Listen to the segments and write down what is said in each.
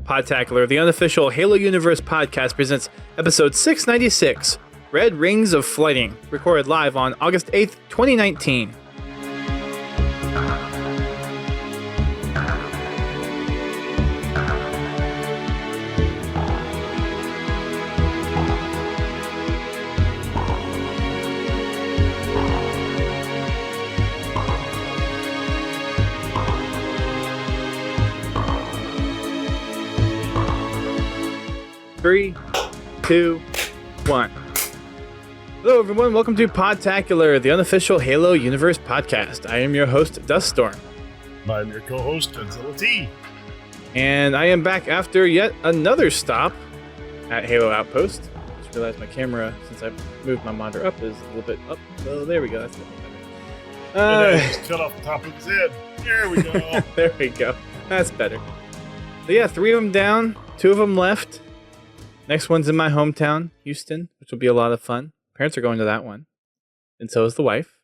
Podtacular, the unofficial Halo Universe podcast, presents episode 696, Red Rings of Flighting, recorded live on August 8th, 2019. Three, two, one. Hello, everyone. Welcome to Podtacular, the unofficial Halo Universe podcast. I am your host, Duststorm. I'm your co-host, Godzilla T. And I am back after yet another stop at Halo Outpost. Just realized my camera, since I moved my monitor up, is a little bit up. Oh, there we go. That's a little better. Just cut off the top of his head. There we go. There we go. That's better. So yeah, 3 of them down, 2 of them left. Next one's in my hometown, Houston, which will be a lot of fun. Parents are going to that one. And so is the wife.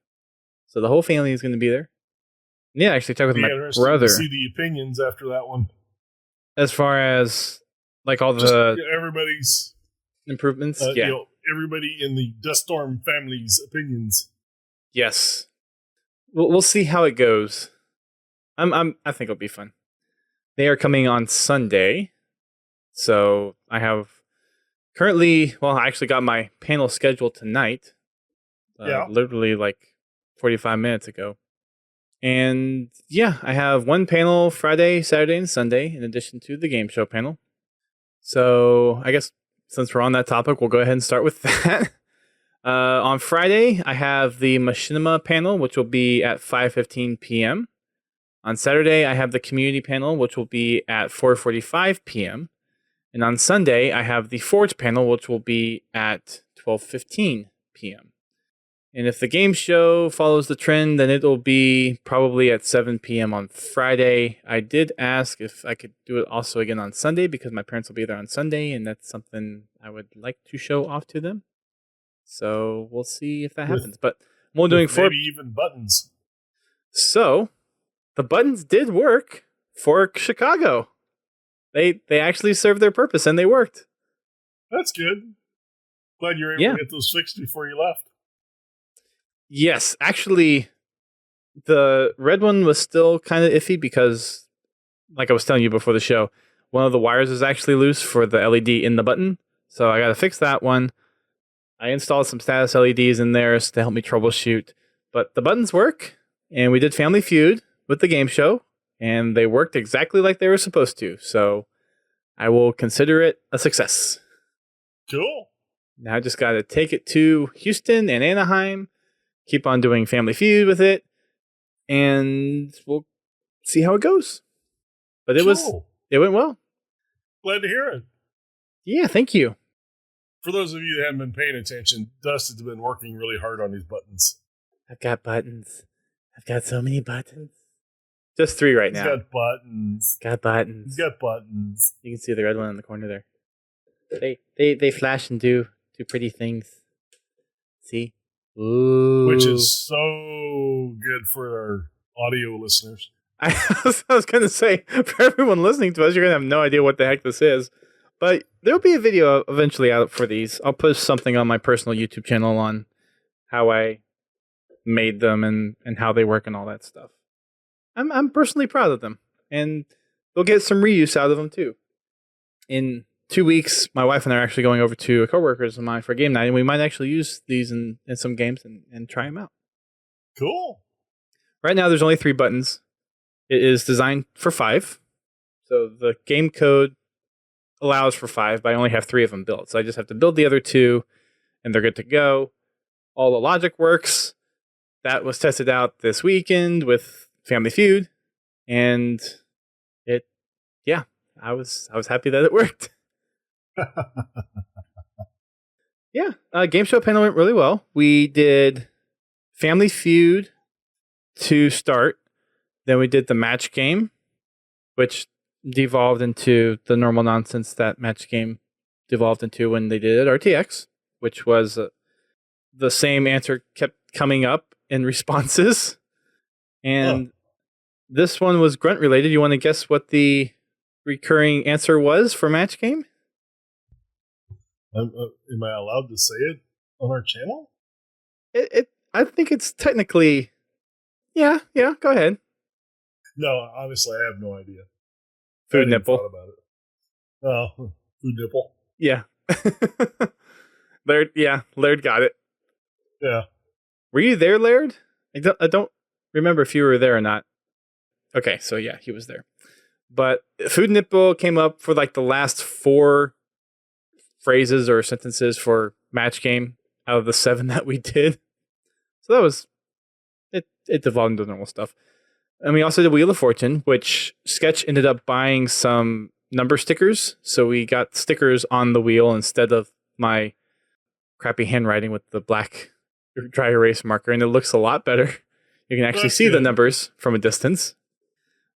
So the whole family is going to be there. And yeah, I actually talked with my brother. To see the opinions after that one. As far as, like, all just, the... everybody's... improvements? Yeah. Everybody in the Duststorm family's opinions. Yes. We'll see how it goes. I think it'll be fun. They are coming on Sunday. So I have... currently, well, I actually got my panel scheduled tonight. Literally like 45 minutes ago. And yeah, I have one panel Friday, Saturday, and Sunday in addition to the game show panel. So I guess since we're on that topic, we'll go ahead and start with that. On Friday, I have the Machinima panel, which will be at 5:15 p.m. On Saturday, I have the community panel, which will be at 4:45 p.m. And on Sunday, I have the Forge panel, which will be at 12:15 p.m. And if the game show follows the trend, then it'll be probably at 7 p.m. on Friday. I did ask if I could do it also again on Sunday, because my parents will be there on Sunday, and that's something I would like to show off to them. So we'll see if that happens. But we're doing maybe even buttons. So the buttons did work for Chicago. They actually served their purpose, and they worked. That's good. Glad you're able to get those fixed before you left. Yes, actually, the red one was still kind of iffy because, like I was telling you before the show, one of the wires is actually loose for the LED in the button. So I got to fix that one. I installed some status LEDs in there to help me troubleshoot. But the buttons work, and we did Family Feud with the game show. And they worked exactly like they were supposed to. So I will consider it a success. Cool. Now I just got to take it to Houston and Anaheim, keep on doing Family Feud with it, and we'll see how it goes. But it went well. Glad to hear it. Yeah, thank you. For those of you that haven't been paying attention, Dust has been working really hard on these buttons. I've got buttons. I've got so many buttons. Just 3 right now. He's got buttons. Got buttons. He's got buttons. You can see the red one in the corner there. They flash and do pretty things. See? Ooh. Which is so good for our audio listeners. I was going to say, for everyone listening to us, you're going to have no idea what the heck this is. But there'll be a video eventually out for these. I'll post something on my personal YouTube channel on how I made them and how they work and all that stuff. I'm personally proud of them, and they'll get some reuse out of them too. In 2 weeks, my wife and I are actually going over to a coworkers of mine for a game night, and we might actually use these in some games and try them out. Cool. Right now, there's only 3 buttons. It is designed for 5, so the game code allows for 5, but I only have 3 of them built, so I just have to build the other 2, and they're good to go. All the logic works. That was tested out this weekend with Family Feud, and it, yeah, I was happy that it worked. Yeah, game show panel went really well. We did Family Feud to start. Then we did the match game, which devolved into the normal nonsense that match game devolved into when they did it at RTX, which was the same answer kept coming up in responses. And this one was grunt related. You want to guess what the recurring answer was for match game? Am I allowed to say it on our channel? I think it's technically, yeah. Go ahead. No, honestly, I have no idea. Food nipple. Thought about it. Oh, food nipple. Yeah. Laird got it. Yeah. Were you there, Laird? I don't remember if you were there or not. Okay, so yeah, he was there. But food nipple came up for like the last 4 phrases or sentences for match game out of the 7 that we did. So that was it devolved into normal stuff. And we also did Wheel of Fortune, which Sketch ended up buying some number stickers. So we got stickers on the wheel instead of my crappy handwriting with the black dry erase marker. And it looks a lot better. You can actually see the numbers from a distance.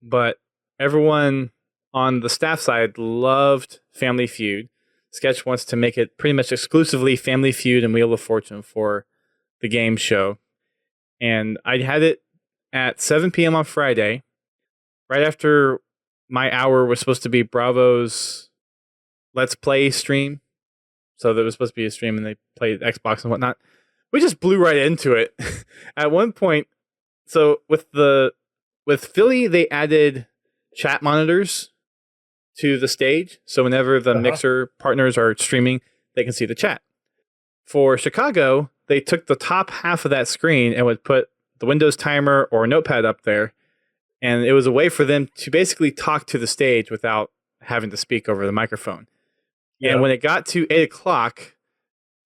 But everyone on the staff side loved Family Feud. Sketch wants to make it pretty much exclusively Family Feud and Wheel of Fortune for the game show. And I had it at 7 p.m. on Friday, right after my hour was supposed to be Bravo's Let's Play stream. So there was supposed to be a stream and they played Xbox and whatnot. We just blew right into it. At one point, so with Philly, they added chat monitors to the stage. So whenever the mixer partners are streaming, they can see the chat. For Chicago, they took the top half of that screen and would put the Windows timer or notepad up there. And it was a way for them to basically talk to the stage without having to speak over the microphone. Yeah. And when it got to 8 o'clock,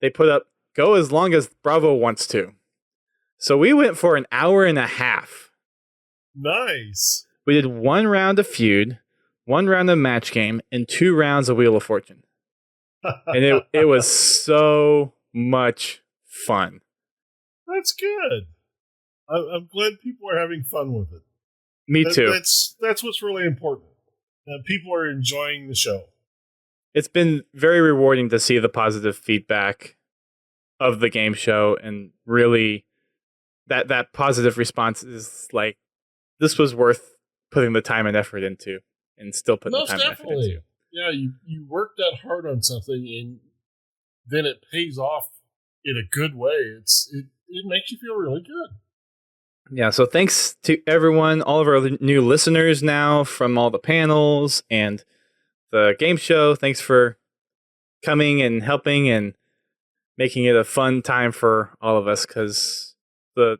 they put up, go as long as Bravo wants to. So we went for an hour and a half. Nice. We did 1 round of Feud, 1 round of Match Game, and 2 rounds of Wheel of Fortune. And it was so much fun. That's good. I'm glad people are having fun with it. Me too. That's what's really important. That people are enjoying the show. It's been very rewarding to see the positive feedback of the game show, and really that positive response is like, this was worth putting the time and effort into, and still putting the time and effort into. Yeah, you work that hard on something, and then it pays off in a good way. It makes you feel really good. Yeah, so thanks to everyone, all of our new listeners now from all the panels and the game show. Thanks for coming and helping and making it a fun time for all of us, because the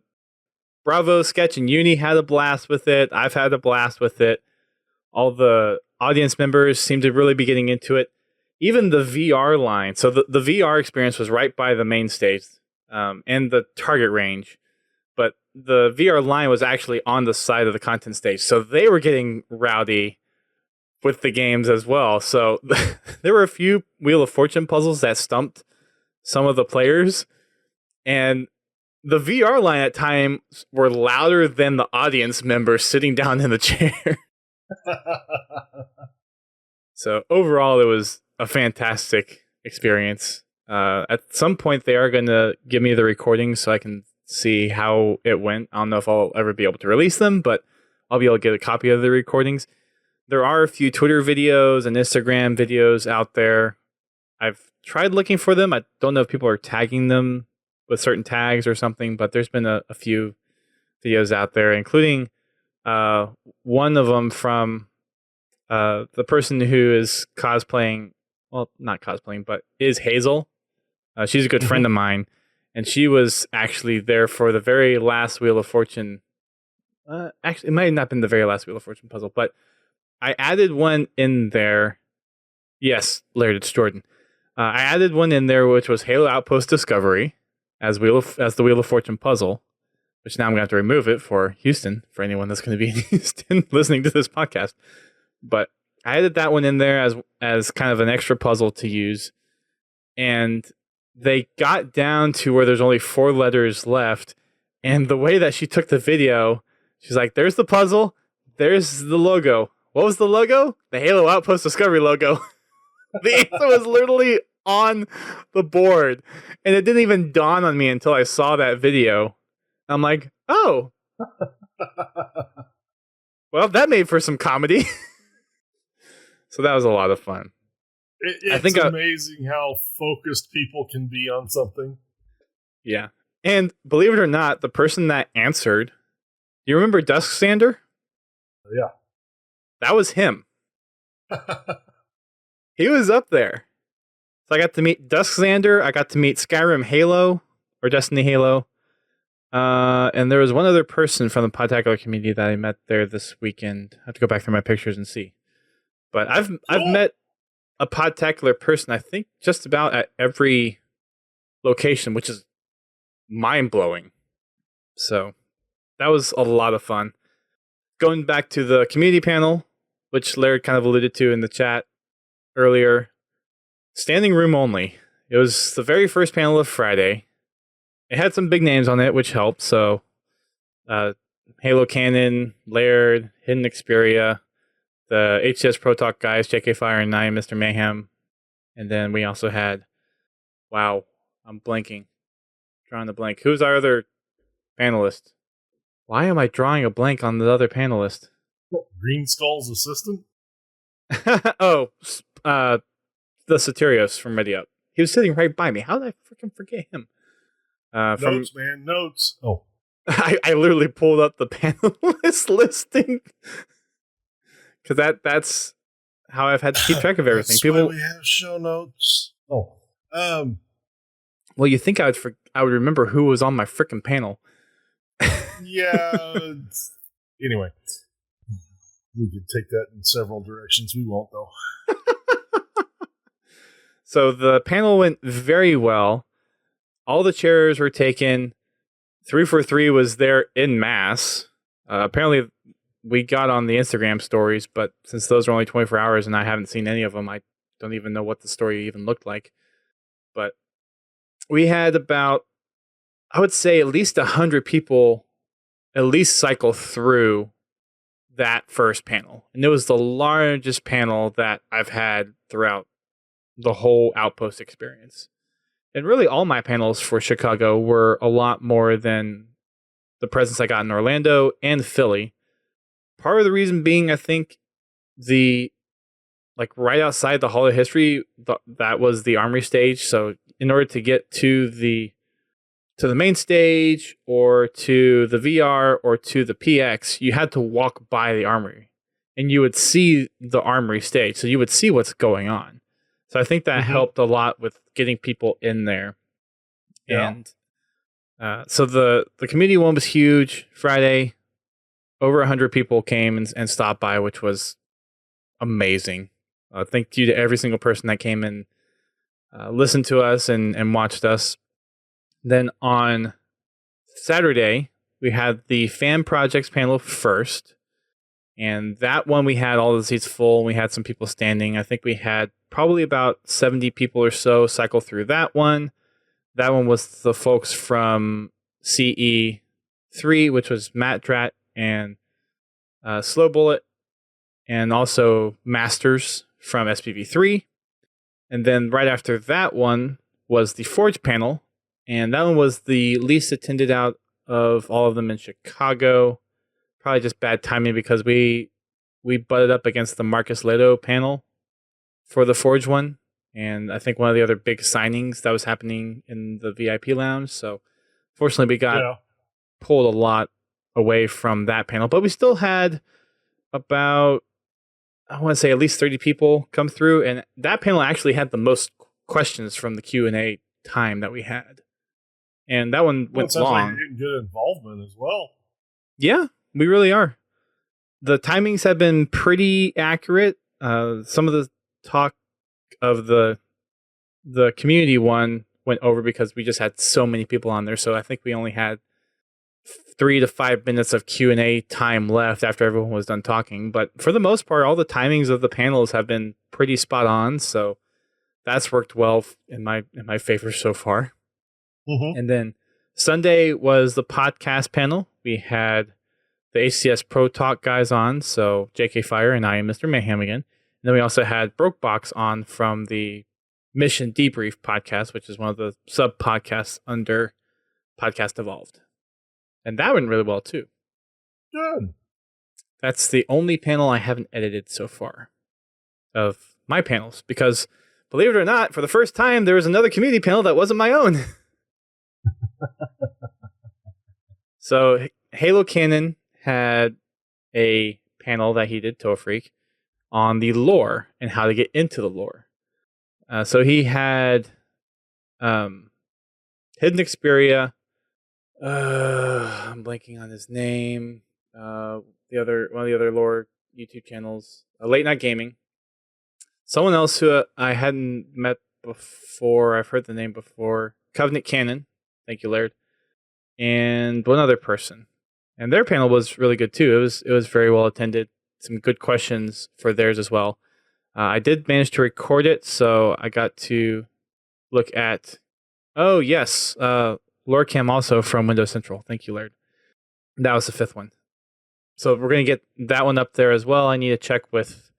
Bravo, Sketch, and Uni had a blast with it. I've had a blast with it. All the audience members seem to really be getting into it. Even the VR line. So the VR experience was right by the main stage and the target range. But the VR line was actually on the side of the content stage. So they were getting rowdy with the games as well. So there were a few Wheel of Fortune puzzles that stumped some of the players. And the VR line at times were louder than the audience members sitting down in the chair. So overall, it was a fantastic experience. At some point, they are going to give me the recordings so I can see how it went. I don't know if I'll ever be able to release them, but I'll be able to get a copy of the recordings. There are a few Twitter videos and Instagram videos out there. I've tried looking for them. I don't know if people are tagging them with certain tags or something, but there's been a few videos out there, including one of them from the person who is cosplaying, well, not cosplaying, but is Hazel. She's a good friend of mine, and she was actually there for the very last Wheel of Fortune. Actually, it might have not been the very last Wheel of Fortune puzzle, but I added one in there. Yes, Laird, it's Jordan. I added one in there, which was Halo Outpost Discovery as the Wheel of Fortune puzzle. which now I'm going to have to remove it for Houston, for anyone that's going to be in Houston listening to this podcast. But I added that one in there as kind of an extra puzzle to use. And they got down to where there's only 4 letters left. And the way that she took the video, she's like, there's the puzzle, there's the logo. What was the logo? The Halo Outpost Discovery logo. The answer was literally on the board. And it didn't even dawn on me until I saw that video. I'm like, oh. Well, that made for some comedy. So that was a lot of fun. It's amazing how focused people can be on something. Yeah. And believe it or not, the person that answered, do you remember Dusk Sander? Yeah. That was him. He was up there. So I got to meet Dusk Sander. I got to meet Skyrim Halo, or Destiny Halo. And there was one other person from the Podtacular community that I met there this weekend. I have to go back through my pictures and see. But I've met a Podtacular person, I think, just about at every location, which is mind-blowing. So that was a lot of fun. Going back to the community panel, which Larry kind of alluded to in the chat earlier, standing room only. It was the very first panel of Friday. It had some big names on it, which helped. So Halo Cannon, Laird, Hidden Xperia, the HCS Pro Talk guys, JK Fire and 9, Mr. Mayhem. And then we also had, wow, I'm blanking. Drawing the blank. Who's our other panelist? Why am I drawing a blank on the other panelist? Green Skull's assistant? Oh, the Soterios from Ready Up. He was sitting right by me. How did I freaking forget him? Notes, man, notes. Oh. I literally pulled up the panelist listing. Because that's how I've had to keep track of everything. That's why we have show notes. Oh. Well, you think I would remember who was on my freaking panel. Yeah. Anyway. We could take that in several directions. We won't, though. So the panel went very well. All the chairs were taken. 343 was there en masse. Apparently, we got on the Instagram stories, but since those are only 24 hours and I haven't seen any of them, I don't even know what the story even looked like. But we had about, I would say, at least 100 people at least cycle through that first panel. And it was the largest panel that I've had throughout the whole Outpost experience. And really all my panels for Chicago were a lot more than the presence I got in Orlando and Philly. Part of the reason being, I think, right outside the Hall of History, that was the Armory stage. So in order to get to the main stage or to the VR or to the PX, you had to walk by the Armory. And you would see the Armory stage. So you would see what's going on. So I think that helped a lot with getting people in there. Yeah. And so the community one was huge. Friday, over 100 people came and stopped by, which was amazing. Thank you to every single person that came and listened to us and watched us. Then on Saturday, we had the fan projects panel first. And that one, we had all the seats full. We had some people standing. I think we had probably about 70 people or so cycle through that one. That one was the folks from CE3, which was Matt Drat and Slow Bullet, and also Masters from SPV3. And then right after that one was the Forge panel. And that one was the least attended out of all of them in Chicago. Probably just bad timing because we butted up against the Marcus Leto panel for the Forge one. And I think one of the other big signings that was happening in the VIP lounge. So fortunately we got pulled a lot away from that panel. But we still had about, I want to say, at least 30 people come through. And that panel actually had the most questions from the Q&A time that we had. And that one went long. Like you're getting good involvement as well. Yeah, we really are. The timings have been pretty accurate. Some of the talk of the community one went over because we just had so many people on there. So I think we only had 3 to 5 minutes of Q&A time left after everyone was done talking. But for the most part, all the timings of the panels have been pretty spot on. So that's worked well in my favor so far. Mm-hmm. And then Sunday was the podcast panel. We had the HCS Pro Talk guys on. So JK Fire and I and Mr. Mayhem again. And then we also had Brokebox on from the Mission Debrief podcast, which is one of the sub podcasts under Podcast Evolved. And that went really well, too. Good. That's the only panel I haven't edited so far of my panels. Because, believe it or not, for the first time, there was another community panel that wasn't my own. So, Halo Cannon had a panel that he did, Toe Freak, on the lore and how to get into the lore. So he had Hidden Xperia. I'm blanking on his name. One of the other lore YouTube channels, Late Night Gaming. Someone else who I hadn't met before. I've heard the name before. Covenant Cannon. Thank you, Laird. And one other person, and their panel was really good too. It was very well attended. Some good questions for theirs as well. I did manage to record it, so I got to look at. Oh yes, Lorecam also from Windows Central. Thank you, Laird. That was the 5th one. So we're going to get that one up there as well. I need to check with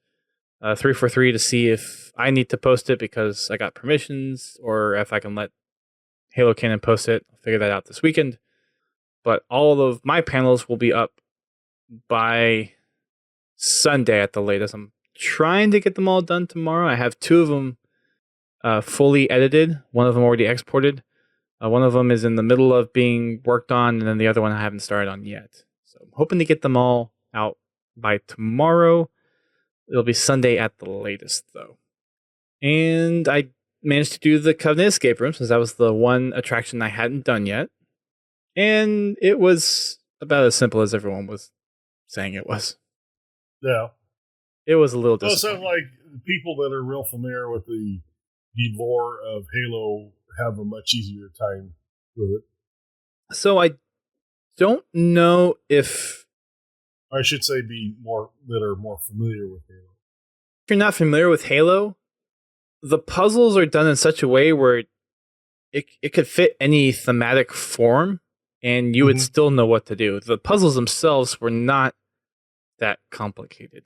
343 to see if I need to post it because I got permissions, or if I can let Halo Cannon post it. I'll figure that out this weekend. But all of my panels will be up by Sunday at the latest. I'm trying to get them all done tomorrow. I have 2 of them fully edited. One of them already exported. One of them is in the middle of being worked on, and then the other one I haven't started on yet. So I'm hoping to get them all out by tomorrow. It'll be Sunday at the latest, though. And I managed to do the Covenant Escape Room, since that was the one attraction I hadn't done yet. And it was about as simple as everyone was saying it was. Yeah. It was a little Well, it disappointing. sounds like people that are real familiar with the lore of Halo have a much easier time with it. So I don't know if... I should say that are more familiar with Halo. If you're not familiar with Halo, the puzzles are done in such a way where it could fit any thematic form, and you would still know what to do. The puzzles themselves were not that complicated.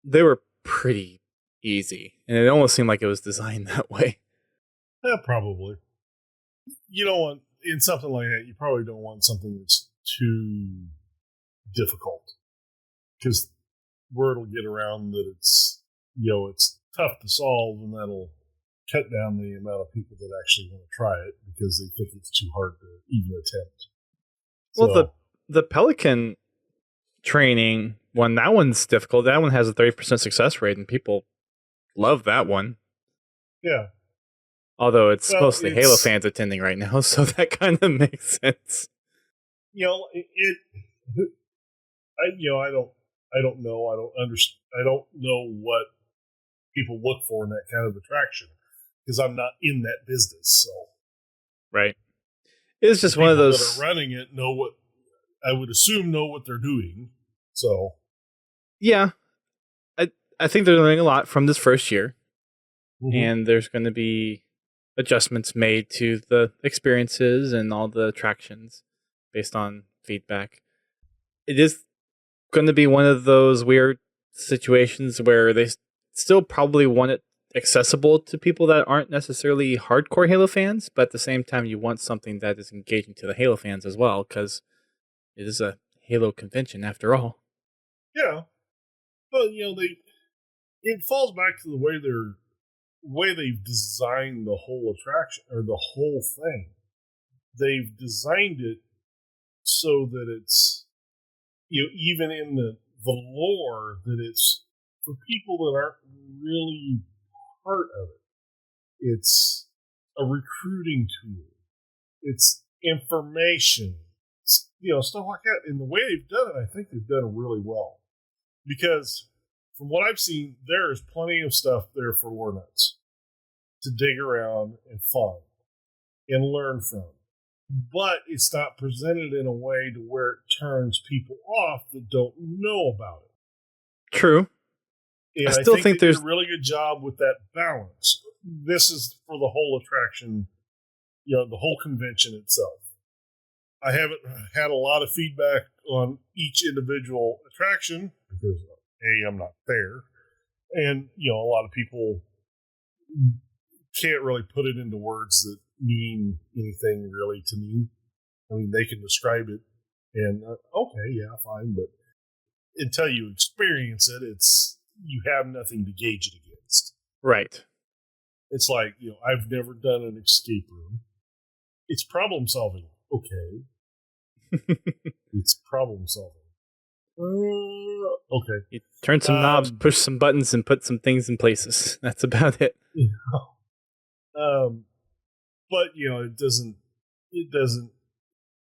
They were pretty easy, and it almost seemed like it was designed that way. Yeah, probably. You don't want, in something like that, you probably don't want something that's too difficult. Because word will get around that it's tough to solve, and that'll cut down the amount of people that actually want to try it because they think it's too hard to even attempt. Well, the Pelican training one, that one's difficult. That one has a 30% success rate, and people love that one. Yeah. Although it's mostly Halo fans attending right now, so that kind of makes sense. I don't know. I don't understand. I don't know what people look for in that kind of attraction because I'm not in that business. So, right. It's just one of those that are running it know what they're doing. So, yeah, I think they're learning a lot from this first year, and there's going to be adjustments made to the experiences and all the attractions based on feedback. It is going to be one of those weird situations where they still probably want it accessible to people that aren't necessarily hardcore Halo fans, but at the same time you want something that is engaging to the Halo fans as well, because it is a Halo convention after all. Yeah. But it falls back to the way they've designed the whole attraction or the whole thing. They've designed it so that it's even in the lore, that it's for people that aren't really part of it. It's a recruiting tool. It's information. Stuff like that. And the way they've done it, I think they've done it really well. Because from what I've seen, there is plenty of stuff there for lore nuts to dig around and find and learn from. but it's not presented in a way to where it turns people off that don't know about it. True. And I still think think they did there's a really good job with that balance. This is for the whole attraction, the whole convention itself. I haven't had a lot of feedback on each individual attraction because A, I'm not there, and a lot of people can't really put it into words that mean anything really to me. I mean, they can describe it, and okay, yeah, fine, but until you experience it, you have nothing to gauge it against. right. It's like, I've never done an escape room. It's problem solving. Okay. It's problem solving. Okay. You turn some knobs, push some buttons, and put some things in places. That's about it. But it doesn't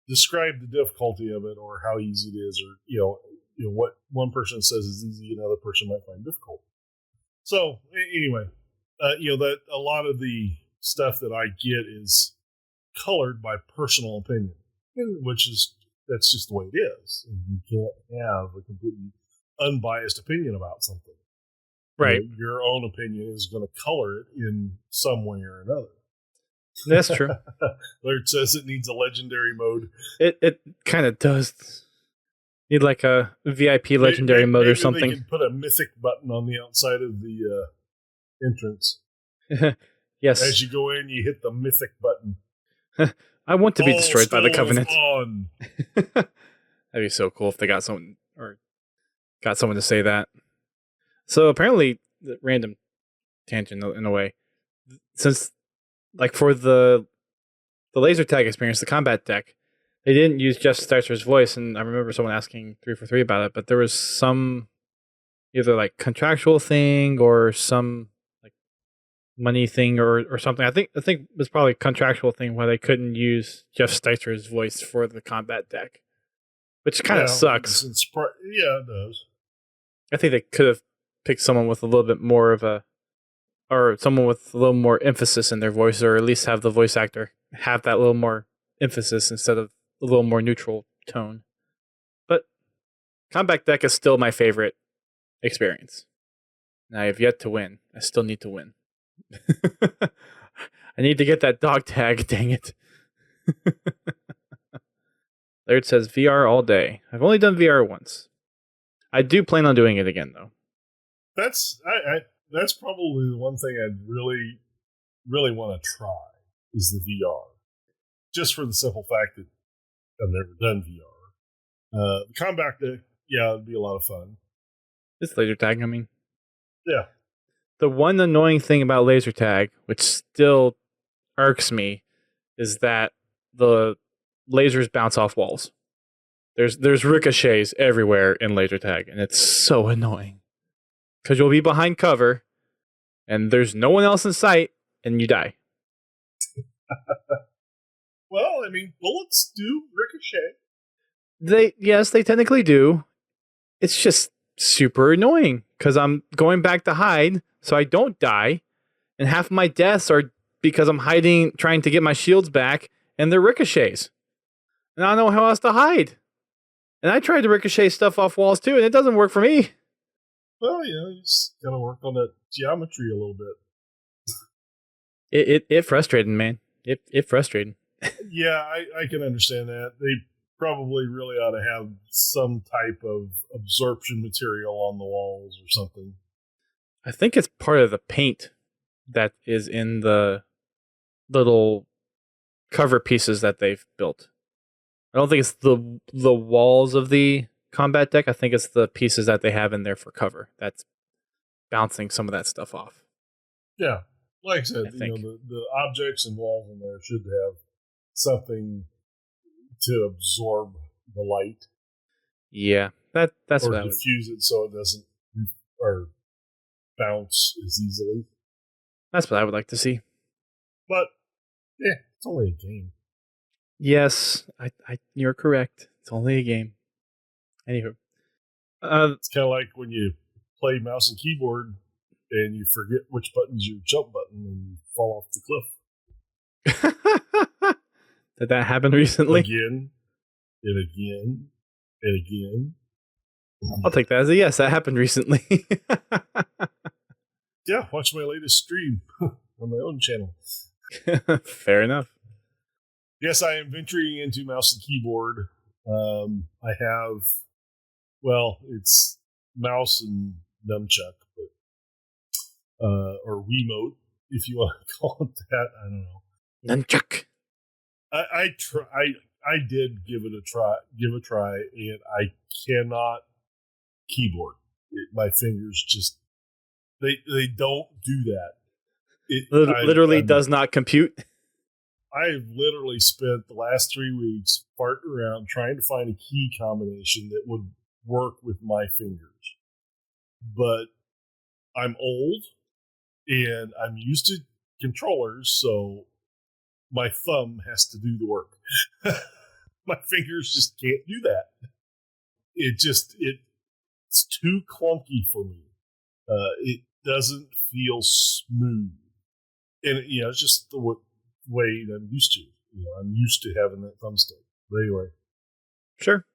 describe the difficulty of it or how easy it is, or what one person says is easy, another person might find difficult. So anyway, that a lot of the stuff that I get is colored by personal opinion, that's just the way it is. And you can't have a completely unbiased opinion about something. Right. Your own opinion is going to color it in some way or another. That's true. Laird says it needs a legendary mode. It kind of does. Need like a VIP legendary mode or something. They can put a mythic button on the outside of the entrance. Yes. As you go in, you hit the mythic button. I want to be destroyed by the Covenant. On. That'd be so cool if they got someone to say that. So apparently, random tangent in a way, since like for the laser tag experience, the combat deck, they didn't use Jeff Sticer's voice, and I remember someone asking 343 about it, but there was some either like contractual thing or some like money thing or something. I think it was probably a contractual thing why they couldn't use Jeff Sticer's voice for the combat deck, which kind of sucks. Yeah, it does. I think they could have picked someone with a little bit more of or someone with a little more emphasis in their voice, or at least have the voice actor have that little more emphasis instead of a little more neutral tone. But combat deck is still my favorite experience. And I have yet to win. I still need to win. I need to get that dog tag, dang it. Laird says VR all day. I've only done VR once. I do plan on doing it again, though. That's probably the one thing I'd really, really want to try is the VR. Just for the simple fact that I've never done VR. The combat deck, yeah, it'd be a lot of fun. It's laser tag, I mean. Yeah. The one annoying thing about laser tag, which still irks me, is that the lasers bounce off walls. There's ricochets everywhere in laser tag, and it's so annoying. Because you'll be behind cover, and there's no one else in sight, and you die. Well, I mean, bullets do ricochet. They technically do. It's just super annoying, because I'm going back to hide, so I don't die, and half of my deaths are because I'm hiding, trying to get my shields back, and they're ricochets. And I don't know how else to hide. And I tried to ricochet stuff off walls too, and it doesn't work for me. Well, you just gotta work on that geometry a little bit. It frustrated, man. It frustrated. Yeah, I can understand that. They probably really ought to have some type of absorption material on the walls or something. I think it's part of the paint that is in the little cover pieces that they've built. I don't think it's the walls of the combat deck. I think it's the pieces that they have in there for cover that's bouncing some of that stuff off. Yeah, like I said, the objects and walls in there should have something to absorb the light. Yeah, that's or what diffuse it so it doesn't or bounce as easily. That's what I would like to see. But yeah, it's only a game. Yes, you're correct. It's only a game. Anywho, it's kind of like when you play mouse and keyboard and you forget which button's your jump button and you fall off the cliff. Did that happen recently? Again and again and again. I'll take that as a yes. That happened recently. Yeah, watch my latest stream on my own channel. Fair enough. Yes, I am venturing into mouse and keyboard. I have, well, it's mouse and nunchuck, but or Wiimote, if you want to call it that. I don't know. Nunchuck. I did give a try, and I cannot keyboard. My fingers just they don't do that. It literally does not compute. I've literally spent the last 3 weeks farting around trying to find a key combination that would work with my fingers. But I'm old and I'm used to controllers, so my thumb has to do the work. My fingers just can't do that. It's too clunky for me. It doesn't feel smooth. And, it's just the way that I'm used to. I'm used to having that thumbstick. But anyway. Sure.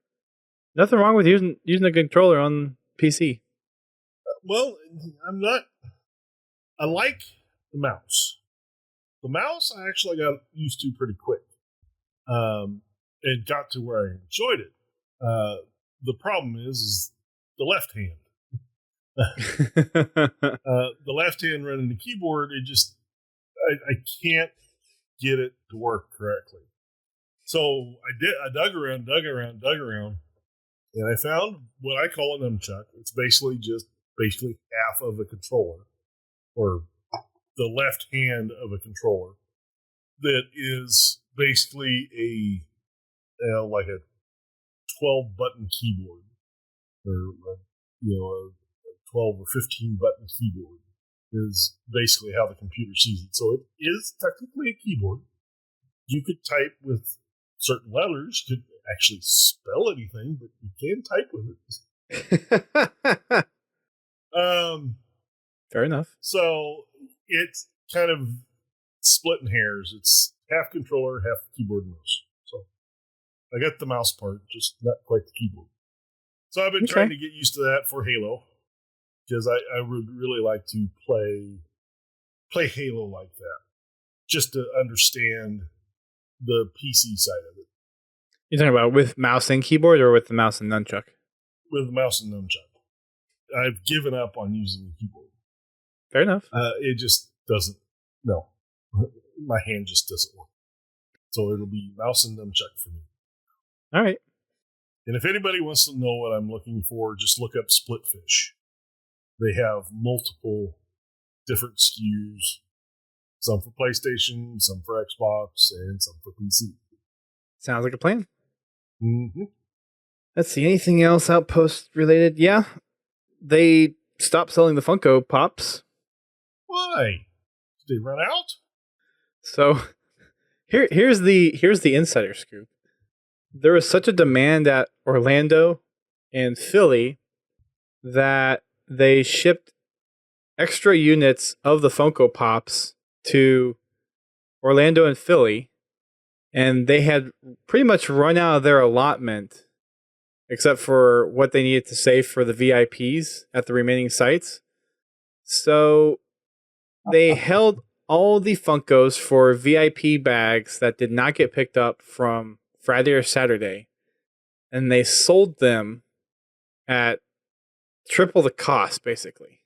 Nothing wrong with using a controller on PC. Well, I'm not. I like the mouse. The mouse I actually got used to pretty quick. And got to where I enjoyed it. The problem is the left hand. The left hand running the keyboard, I can't get it to work correctly. So I dug around, and I found what I call a nunchuck. It's basically half of a controller, or the left hand of a controller, that is basically like a 12-button keyboard, or a 12 or 15-button keyboard is basically how the computer sees it. So it is technically a keyboard. You could type with certain letters, could actually spell anything, but you can type with it. Fair enough. So it's kind of split in hairs. It's half controller, half keyboard and mouse. So I got the mouse part, just not quite the keyboard. So I've been trying to get used to that for Halo, because I would really like to play Halo like that, just to understand the PC side of it. You're talking about with mouse and keyboard, or with the mouse and nunchuck? With the mouse and nunchuck. I've given up on using the keyboard. Fair enough. It just doesn't. No, my hand just doesn't work. So it'll be mouse and nunchuck for me. All right. And if anybody wants to know what I'm looking for, just look up Splitfish. They have multiple different SKUs. Some for PlayStation, some for Xbox, and some for PC. Sounds like a plan. Mm-hmm. Let's see. Anything else Outpost related? Yeah. They stopped selling the Funko Pops. Why? Did they run out? So here's the insider scoop. There was such a demand at Orlando and Philly that they shipped extra units of the Funko Pops to Orlando and Philly, and they had pretty much run out of their allotment, except for what they needed to save for the VIPs at the remaining sites. So they held all the Funkos for VIP bags that did not get picked up from Friday or Saturday, and they sold them at triple the cost, basically.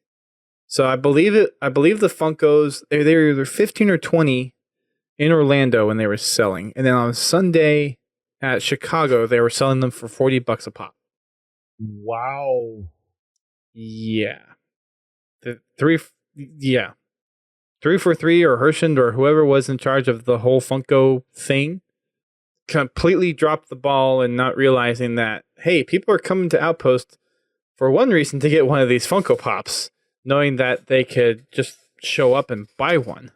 So I believe the Funkos, they were either 15 or 20 in Orlando when they were selling, and then on Sunday at Chicago they were selling them for $40 a pop. Wow. Yeah. Three for three, or Hershend, or whoever was in charge of the whole Funko thing, completely dropped the ball and not realizing that, hey, people are coming to Outpost for one reason, to get one of these Funko Pops, knowing that they could just show up and buy one.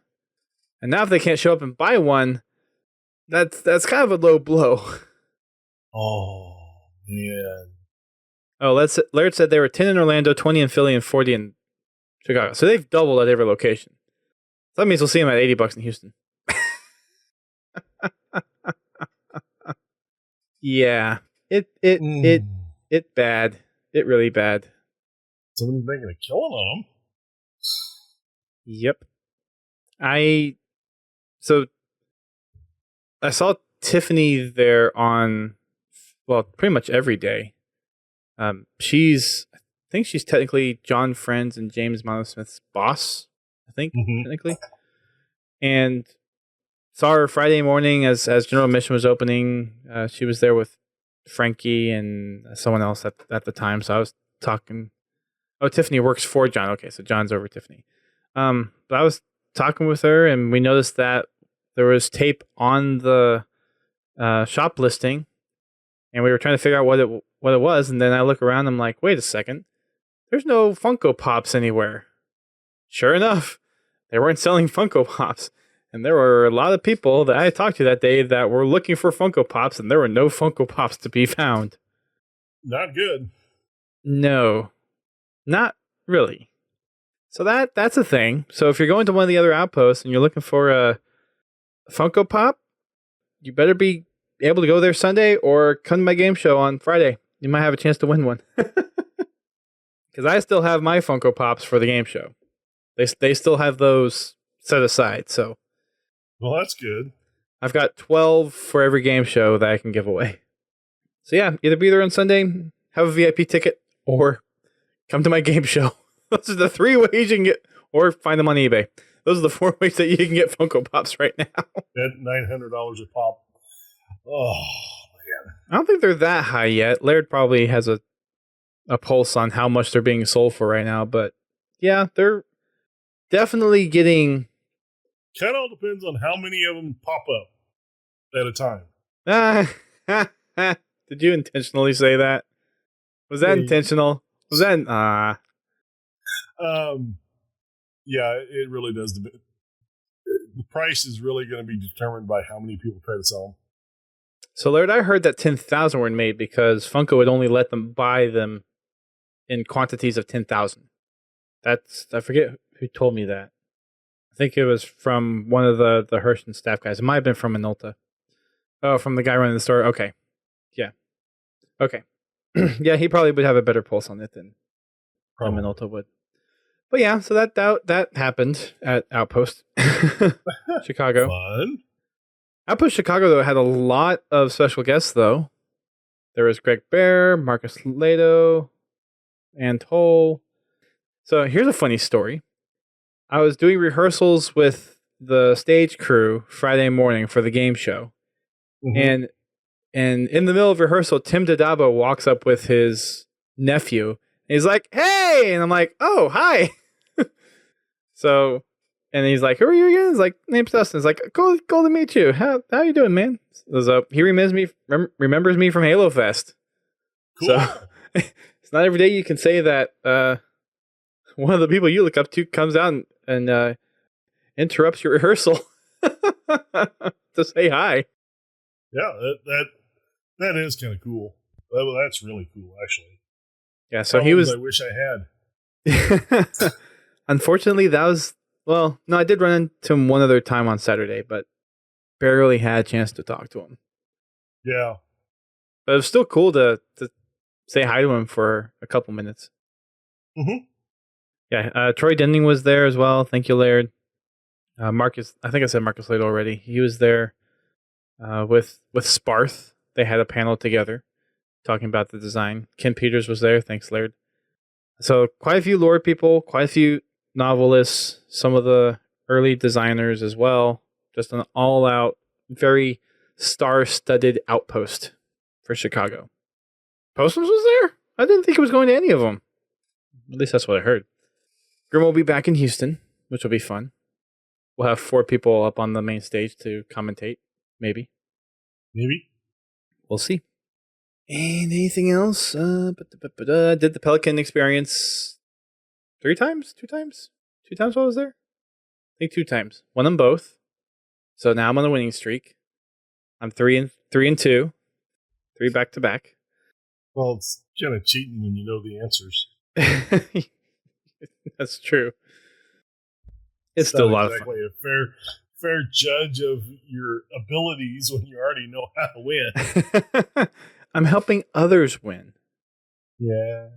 And now if they can't show up and buy one, that's kind of a low blow. Oh, man. Oh, Laird said there were 10 in Orlando, 20 in Philly, and 40 in Chicago. So they've doubled at every location. So that means we'll see them at $80 in Houston. Yeah. It bad. It really bad. Somebody's making a killing on them. Yep. I saw Tiffany there on, well, pretty much every day. I think she's technically John Friends and James Monosmith's boss. I think technically, and saw her Friday morning as General Admission was opening. She was there with Frankie and someone else at the time. So I was talking. Oh, Tiffany works for John. Okay, so John's over Tiffany. But I was talking with her, and we noticed that there was tape on the shop listing, and we were trying to figure out what it was. And then I look around, I'm like, wait a second, there's no Funko Pops anywhere. Sure enough, they weren't selling Funko Pops, and there were a lot of people that I talked to that day that were looking for Funko Pops, and there were no Funko Pops to be found. Not good. No, not really. So that's a thing. So if you're going to one of the other outposts and you're looking for a Funko Pop, you better be able to go there Sunday or come to my game show on Friday. You might have a chance to win one. Because I still have my Funko Pops for the game show. They still have those set aside. So, well, that's good. I've got 12 for every game show that I can give away. So yeah, either be there on Sunday, have a VIP ticket, or come to my game show. Those are the 3 ways you can get, or find them on eBay. Those are the 4 ways that you can get Funko Pops right now. At $900 a pop. Oh, man. I don't think they're that high yet. Laird probably has a pulse on how much they're being sold for right now, but yeah, they're definitely getting... Kind of all depends on how many of them pop up at a time. Did you intentionally say that? Was that intentional? Was that... Yeah, it really does. The price is really going to be determined by how many people try to sell them. So, Laird, I heard that 10,000 were made because Funko would only let them buy them in quantities of 10,000. I forget who told me that. I think it was from one of the Hershen staff guys. It might have been from Minolta. Oh, from the guy running the store. Okay. Yeah. Okay. Yeah, he probably would have a better pulse on it than Minolta would. But yeah, so that happened at Outpost Chicago. Fun. Outpost Chicago, though, had a lot of special guests, though. There was Greg Bear, Marcus Leto, and Toll. So here's a funny story. I was doing rehearsals with the stage crew Friday morning for the game show. And in the middle of rehearsal, Tim Dadabo walks up with his nephew. And he's like, hey! And I'm like, oh, hi! So, and he's like, who are you again? He's like, name's Dustin. He's like, cool to meet you. How you doing, man? So, he remembers me from Halo Fest. Cool. So, it's not every day you can say that one of the people you look up to comes out and interrupts your rehearsal to say hi. Yeah, that is kind of cool. That's really cool, actually. Yeah, so he was... I wish I had. Unfortunately, that was... Well, no, I did run into him one other time on Saturday, but barely had a chance to talk to him. Yeah. But it was still cool to say hi to him for a couple minutes. Yeah, Troy Denning was there as well. Thank you, Laird. Marcus, I think I said Marcus Lato already. He was there with Sparth. They had a panel together talking about the design. Ken Peters was there. Thanks, Laird. So quite a few lore people, quite a few novelists, some of the early designers as well. Just an all-out, very star-studded outpost for Chicago. Postums was there? I didn't think it was going to any of them. At least that's what I heard. Grim will be back in Houston, which will be fun. We'll have 4 people up on the main stage to commentate. Maybe. We'll see. And anything else? Did the Pelican experience 3 times? 2 times? 2 times while I was there? I think 2 times. Won them both. So now I'm on a winning streak. I'm 3 and 2. 3 back to back. Well, it's kind of cheating when you know the answers. That's true. It's still a lot of fun. A fair judge of your abilities when you already know how to win. I'm helping others win. Yeah.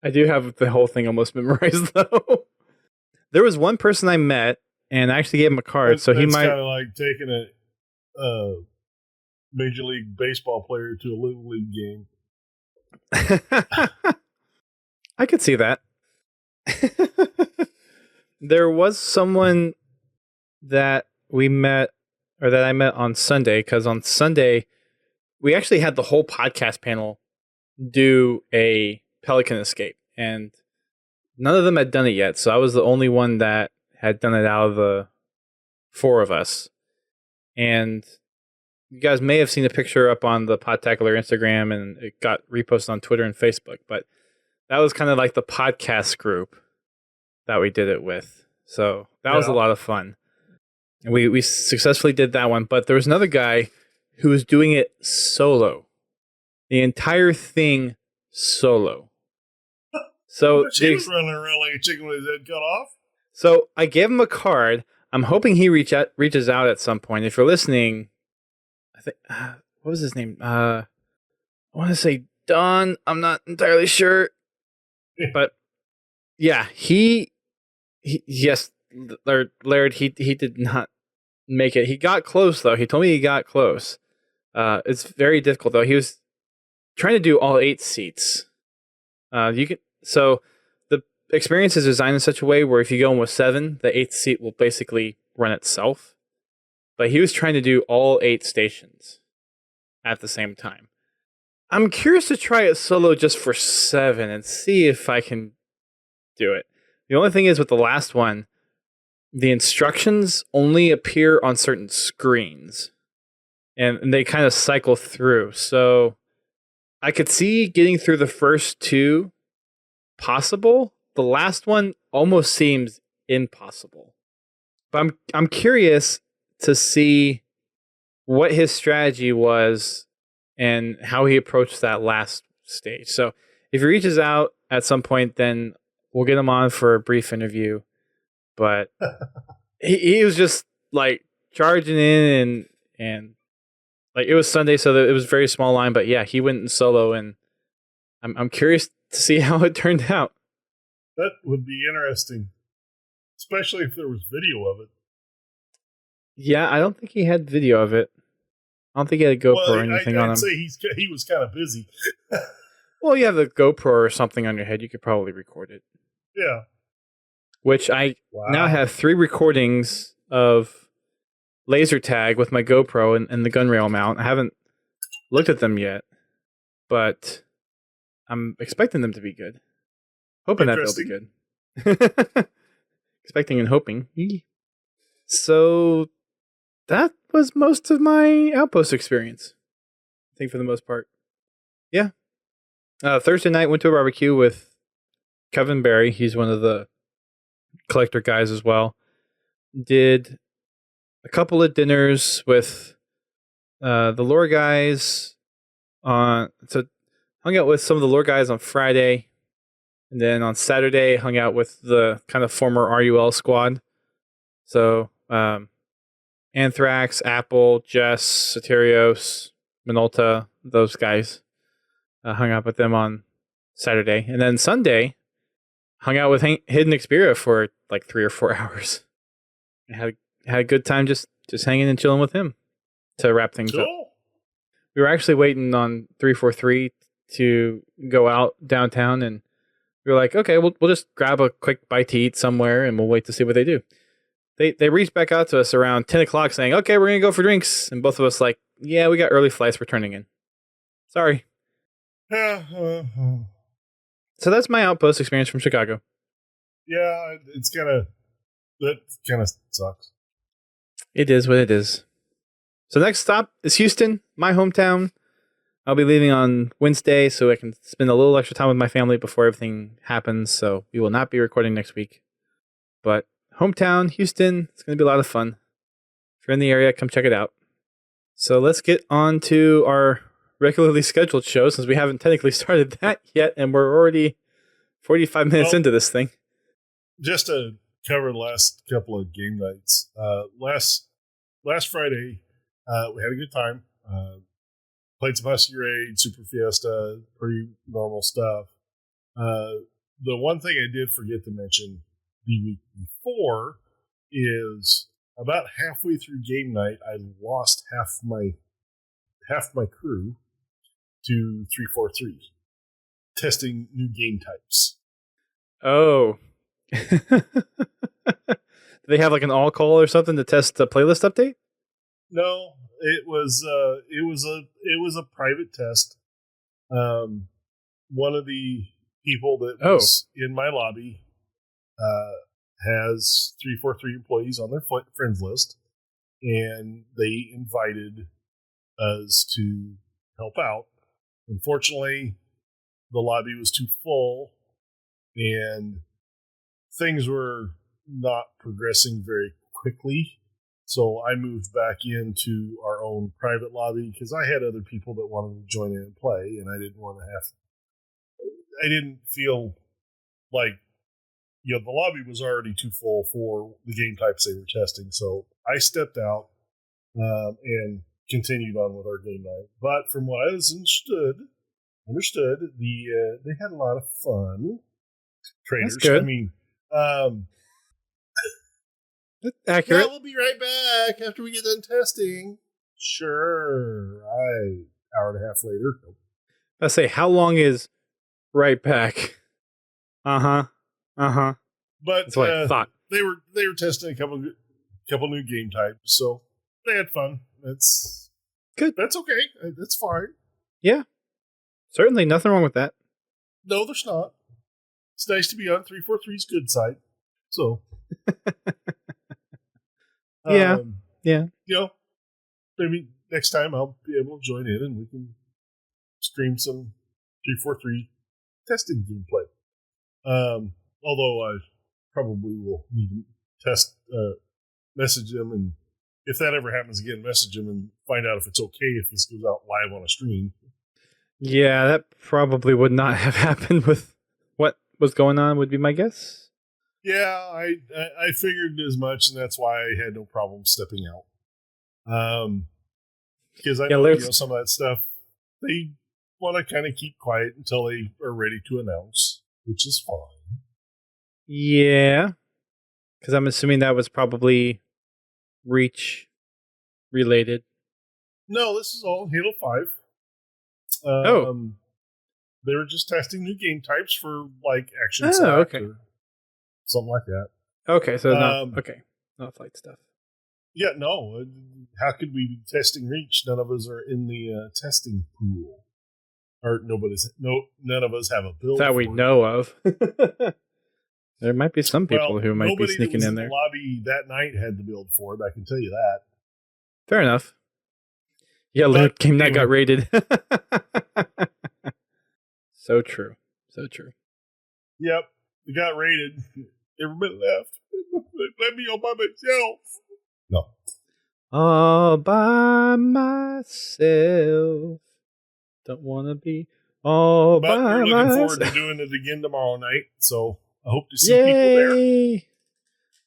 I do have the whole thing almost memorized, though. There was one person I met, and I actually gave him a card, so he might... It's kind of like taking a Major League Baseball player to a Little League game. I could see that. There was someone that we met, or that I met on Sunday, because on Sunday, we actually had the whole podcast panel do a Pelican escape, and none of them had done it yet, so I was the only one that had done it out of the four of us. And you guys may have seen a picture up on the Podtacular Instagram, and it got reposted on Twitter and Facebook, but that was kind of like the podcast group that we did it with. So that was a lot of fun. And we successfully did that one, but there was another guy who was doing it solo. The entire thing solo. So he was running around like a chicken with his head cut off. So I gave him a card. I'm hoping he reaches out at some point. If you're listening, I think what was his name? I want to say Don. I'm not entirely sure, but yeah, yes, Laird. He did not make it. He got close though. He told me he got close. It's very difficult though. He was trying to do all 8 seats. So the experience is designed in such a way where if you go in with 7, the 8th seat will basically run itself. But he was trying to do all 8 stations at the same time. I'm curious to try it solo just for 7 and see if I can do it. The only thing is with the last one, the instructions only appear on certain screens. And they kind of cycle through. So I could see getting through the first 2 possible. The last one almost seems impossible. But I'm curious to see what his strategy was and how he approached that last stage. So if he reaches out at some point, then we'll get him on for a brief interview. But he was just like charging in and like it was Sunday, so it was a very small line. But yeah, he went in solo, and I'm curious to see how it turned out. That would be interesting, especially if there was video of it. Yeah, I don't think he had video of it. I don't think he had a GoPro or anything on him. I'd say he was kind of busy. Well, you have a GoPro or something on your head. You could probably record it. Yeah. Which I now have 3 recordings of laser tag with my GoPro and the gun rail mount. I haven't looked at them yet, but I'm expecting them to be good. Hoping that they'll be good. Expecting and hoping. So that was most of my Outpost experience, I think, for the most part. Yeah. Thursday night, went to a barbecue with Kevin Barry. He's one of the collector guys as well. Did a couple of dinners with the lore guys. So hung out with some of the lore guys on Friday. And then on Saturday, hung out with the kind of former RUL squad. So Anthrax, Apple, Jess, Soterios, Minolta, those guys. Hung out with them on Saturday. And then Sunday, hung out with Hidden Xperia for like 3 or 4 hours. I had a good time just hanging and chilling with him to wrap things up. We were actually waiting on 343 to go out downtown, and we were like, okay, we'll just grab a quick bite to eat somewhere, and we'll wait to see what they do. They reached back out to us around 10 o'clock saying, okay, we're going to go for drinks. And both of us like, yeah, we got early flights. We're turning in. Sorry. So that's my Outpost experience from Chicago. Yeah, that kind of sucks. It is what it is. So next stop is Houston, my hometown. I'll be leaving on Wednesday so I can spend a little extra time with my family before everything happens. So we will not be recording next week. But hometown, Houston, it's going to be a lot of fun. If you're in the area, come check it out. So let's get on to our regularly scheduled show, since we haven't technically started that yet, and we're already 45 minutes into this thing. Just to cover the last couple of game nights. Last Friday, we had a good time. Played some Husky Raid, Super Fiesta, pretty normal stuff. The one thing I did forget to mention the week before is about halfway through game night, I lost half my crew to 343, testing new game types. Oh. Do they have like an all call or something to test the playlist update? No, it was a private test. One of the people that was in my lobby has 343 employees on their friends list, and they invited us to help out. Unfortunately, the lobby was too full, and things were not progressing very quickly. So I moved back into our own private lobby because I had other people that wanted to join in and play, and I didn't want to have. I didn't feel like, the lobby was already too full for the game types they were testing. So I stepped out and continued on with our game night. But from what I understood, they had a lot of fun. Traders. That's good. I mean, that's accurate. Yeah, we'll be right back after we get done testing. Sure. Hour and a half later. I say, how long is right back? But that's what I thought. They were testing a couple new game types, so they had fun. That's good. That's okay. That's fine. Yeah, certainly nothing wrong with that. No, there's not. It's nice to be on 343's good side. So, yeah. Maybe next time I'll be able to join in and we can stream some 343 testing gameplay. Although I probably will need to message them, and if that ever happens again, message them and find out if it's okay if this goes out live on a stream. Yeah, that probably would not have happened with what was going on, would be my guess. Yeah, I figured as much, and that's why I had no problem stepping out. Because I know some of that stuff, they want to kind of keep quiet until they are ready to announce, which is fine. Yeah, because I'm assuming that was probably Reach related. No, this is all Halo 5. They were just testing new game types for like action or something like that. Okay, so not flight stuff. Yeah, no. How could we be testing Reach? None of us are in the testing pool, or none of us have a build that we know of. There might be some people who might be sneaking in there. The lobby that night had the build for it. I can tell you that. Fair enough. Yeah, the game that got raided. So true. Yep, we got raided. Everybody left. Let me all by myself. No. All by myself. Don't want to be all by myself. But we're looking forward to doing it again tomorrow night, so I hope to see people there.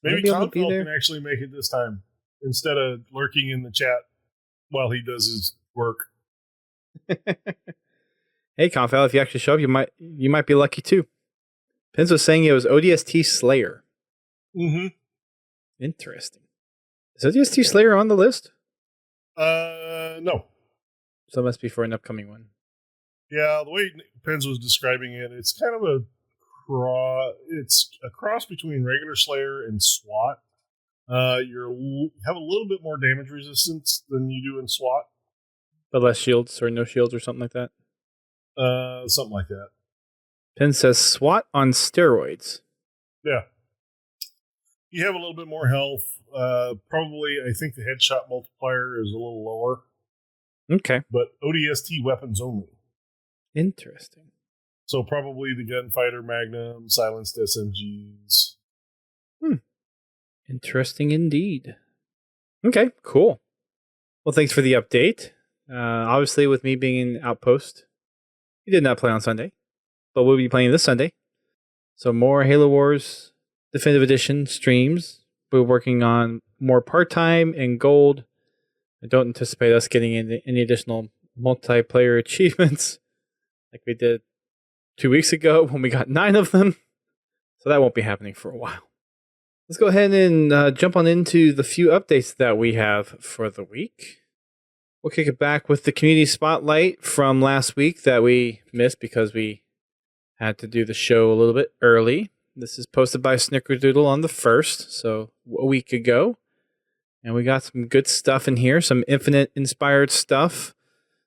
Maybe Confell can actually make it this time instead of lurking in the chat while he does his work. Hey, Confell, if you actually show up, you might be lucky too. Pins was saying it was ODST Slayer. Mm-hmm. Interesting. Is ODST Slayer on the list? No. So it must be for an upcoming one. Yeah, the way Pins was describing it, it's kind of a cross between regular Slayer and SWAT. You have a little bit more damage resistance than you do in SWAT. But less shields or no shields or something like that? Something like that. Pin says SWAT on steroids. Yeah. You have a little bit more health. Probably, I think the headshot multiplier is a little lower. Okay. But ODST weapons only. Interesting. So probably the Gunfighter Magnum, silenced SMGs. Interesting indeed. Okay, cool. Well, thanks for the update. Obviously, with me being in Outpost, we did not play on Sunday, but we'll be playing this Sunday. So more Halo Wars Definitive Edition streams. We're working on more part-time and gold. I don't anticipate us getting any additional multiplayer achievements like we did 2 weeks ago when we got 9 of them. So that won't be happening for a while. Let's go ahead and jump on into the few updates that we have for the week. We'll kick it back with the community spotlight from last week that we missed because we had to do the show a little bit early. This is posted by Snickerdoodle on the 1st, so a week ago. And we got some good stuff in here, some Infinite-inspired stuff,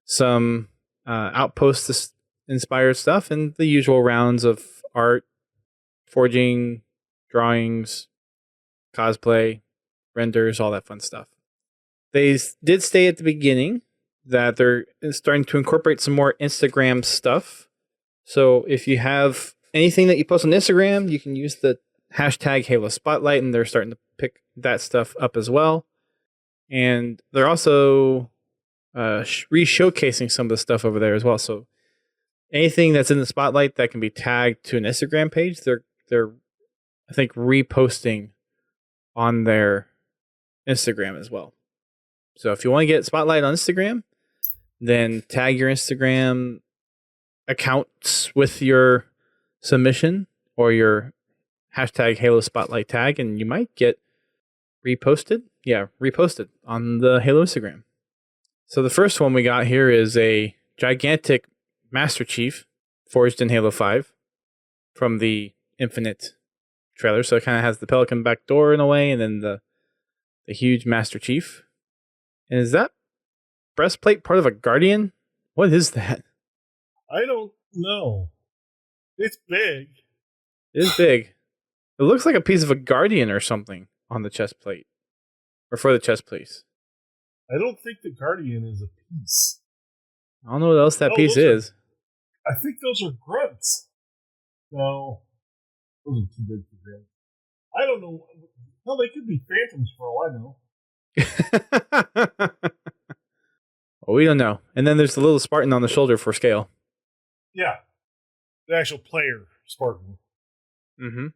some Outpost-inspired stuff, and the usual rounds of art, forging, drawings, cosplay, renders, all that fun stuff. They did say at the beginning that they're starting to incorporate some more Instagram stuff. So if you have anything that you post on Instagram, you can use the hashtag Halo Spotlight, and they're starting to pick that stuff up as well. And they're also re-showcasing some of the stuff over there as well. So anything that's in the spotlight that can be tagged to an Instagram page, they're I think reposting on their Instagram as well. So if you want to get spotlight on Instagram, then tag your Instagram accounts with your submission or your hashtag Halo Spotlight tag, and you might get reposted on the Halo Instagram. So the first one we got here is a gigantic Master Chief forged in Halo 5 from the Infinite trailer. So it kind of has the Pelican back door in a way, and then the huge Master Chief. And is that breastplate part of a Guardian? What is that? I don't know. It's big. It is big. It looks like a piece of a Guardian or something on the chest plate. Or for the chest piece. I don't think the Guardian is a piece. I don't know what else that piece is. I think those are grunts. No. Those are too big for grunts. I don't know. Hell, they could be phantoms for all I know. Well, we don't know. And then there's the little Spartan on the shoulder for scale. Yeah. The actual player, Spartan. Mm-hmm.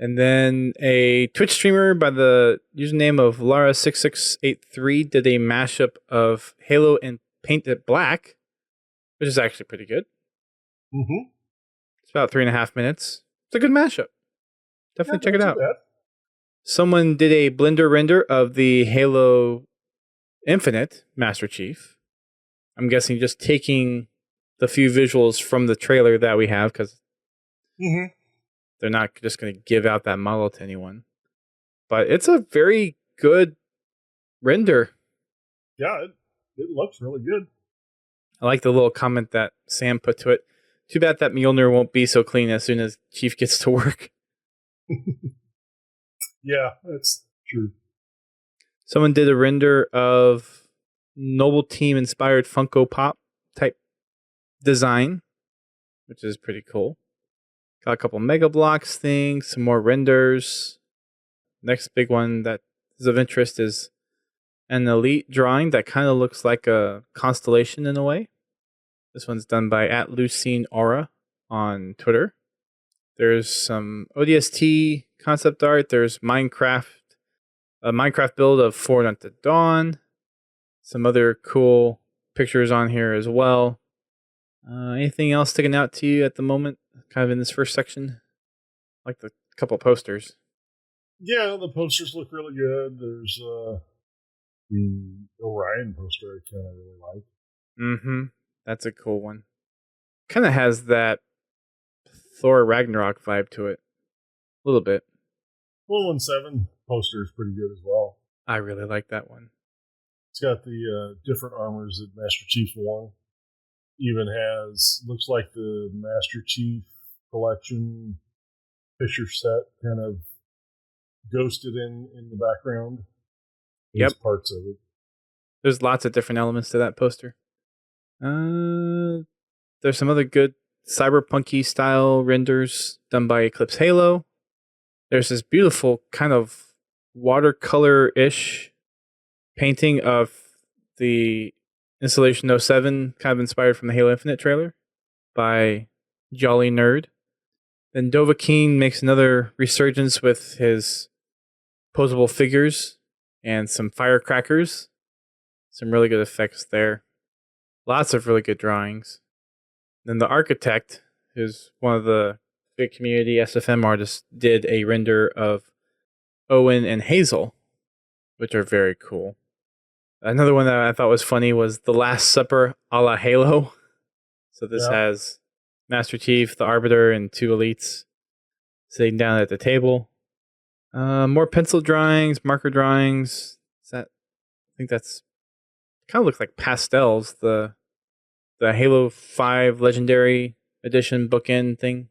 And then a Twitch streamer by the username of Lara6683 did a mashup of Halo and Paint It Black, which is actually pretty good. Mm-hmm. It's about 3.5 minutes. It's a good mashup. Definitely check it out. Bad. Someone did a Blender render of the Halo Infinite Master Chief. I'm guessing just taking the few visuals from the trailer that we have, because they're not just going to give out that model to anyone. But it's a very good render. Yeah, it looks really good. I like the little comment that Sam put to it. Too bad that Mjolnir won't be so clean as soon as Chief gets to work. Yeah, that's true. Someone did a render of Noble Team inspired Funko Pop type design, which is pretty cool. Got a couple Mega Blocks things, some more renders. Next big one that is of interest is an Elite drawing that kind of looks like a constellation in a way. This one's done by @LucineAura on Twitter. There's some ODST concept art. There's Minecraft, a Minecraft build of Forward Unto Dawn. Some other cool pictures on here as well. Anything else sticking out to you at the moment? Kind of in this first section? I like the couple posters. Yeah, the posters look really good. There's the Orion poster I kind of really like. Mm-hmm. That's a cool one. Kind of has that Thor Ragnarok vibe to it. A little bit. 117 poster is pretty good as well. I really like that one. It's got the different armors that Master Chief wore. Even has, looks like the Master Chief collection picture set kind of ghosted in the background. Yep. Parts of it. There's lots of different elements to that poster. There's some other good cyberpunky style renders done by Eclipse Halo. There's this beautiful kind of watercolor-ish painting of the Installation 07, kind of inspired from the Halo Infinite trailer by Jolly Nerd. Then Dovahkiin makes another resurgence with his posable figures and some firecrackers. Some really good effects there. Lots of really good drawings. Then the architect, who's one of the big community SFM artists, did a render of Owen and Hazel, which are very cool. Another one that I thought was funny was The Last Supper a la Halo. So this has Master Chief, the Arbiter, and 2 elites sitting down at the table. More pencil drawings, marker drawings. I think that's kind of looks like pastels. The Halo 5 Legendary Edition bookend thing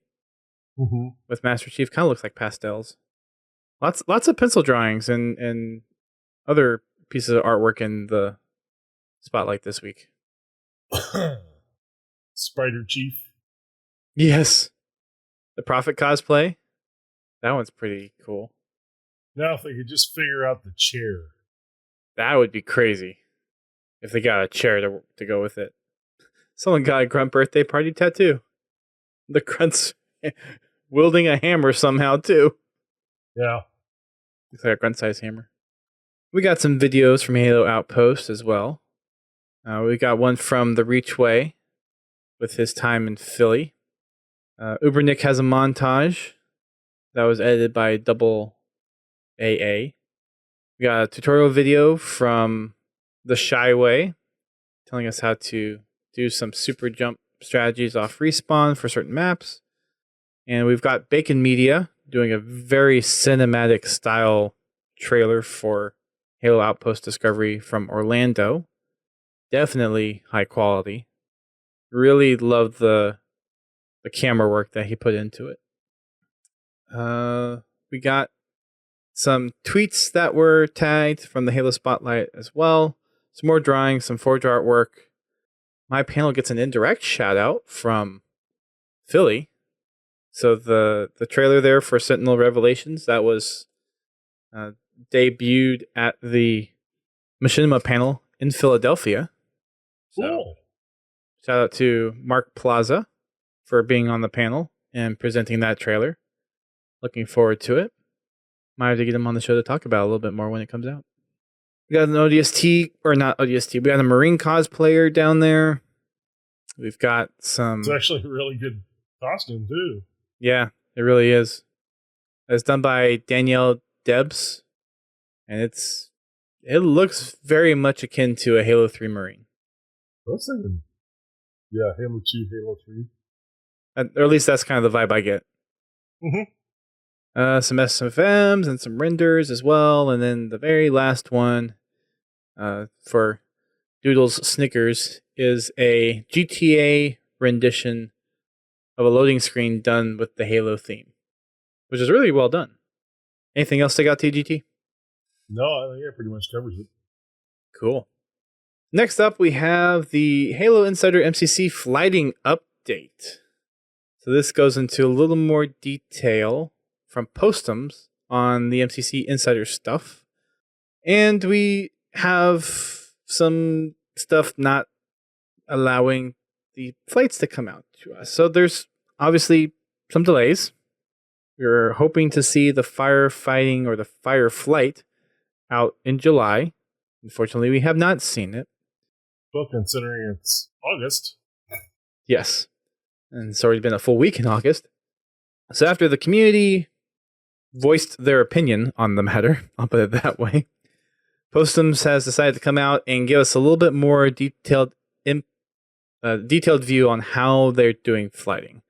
with Master Chief kind of looks like pastels. Lots of pencil drawings and other pieces of artwork in the spotlight this week. Spider Chief. Yes. The Prophet cosplay. That one's pretty cool. Now if they could just figure out the chair. That would be crazy. If they got a chair to go with it. Someone got a Grunt birthday party tattoo. The Grunt's wielding a hammer somehow too. Yeah. Looks like a Grunt size hammer. We got some videos from Halo Outpost as well. We got one from the Reachway with his time in Philly. Ubernick has a montage that was edited by Double AA. We got a tutorial video from the Shyway telling us how to do some super jump strategies off respawn for certain maps. And we've got Bacon Media doing a very cinematic style trailer for Halo Outpost Discovery from Orlando. Definitely high quality. Really love the camera work that he put into it. We got some tweets that were tagged from the Halo Spotlight as well. Some more drawings, some forge artwork. My panel gets an indirect shout out from Philly. So the trailer there for Sentinel Revelations, that was debuted at the Machinima panel in Philadelphia. So, cool. Shout out to Mark Plaza for being on the panel and presenting that trailer. Looking forward to it. Might have to get him on the show to talk about it a little bit more when it comes out. We got an ODST, or not ODST, we got a Marine cosplayer down there. We've got some... It's actually a really good costume, too. Yeah, it really is. It's done by Danielle Debs, and it looks very much akin to a Halo 3 Marine. I was thinking, yeah, Halo 2, Halo 3. Or at least that's kind of the vibe I get. Some SFMs and some renders as well. And then the very last one for Doodles Snickers is a GTA rendition of a loading screen done with the Halo theme, which is really well done. Anything else stick out to you, GT? No, I think that pretty much covers it. Cool. Next up, we have the Halo Insider MCC Flighting update. So this goes into a little more detail from Postums on the MCC Insider stuff. And we have some stuff not allowing the flights to come out to us. So there's obviously some delays. We're hoping to see the firefighting or the fire flight out in July. Unfortunately, we have not seen it. Well, considering it's August. Yes. And it's already been a full week in August. So after the community voiced their opinion on the matter, I'll put it that way, Postums has decided to come out and give us a little bit more detailed view on how they're doing flighting.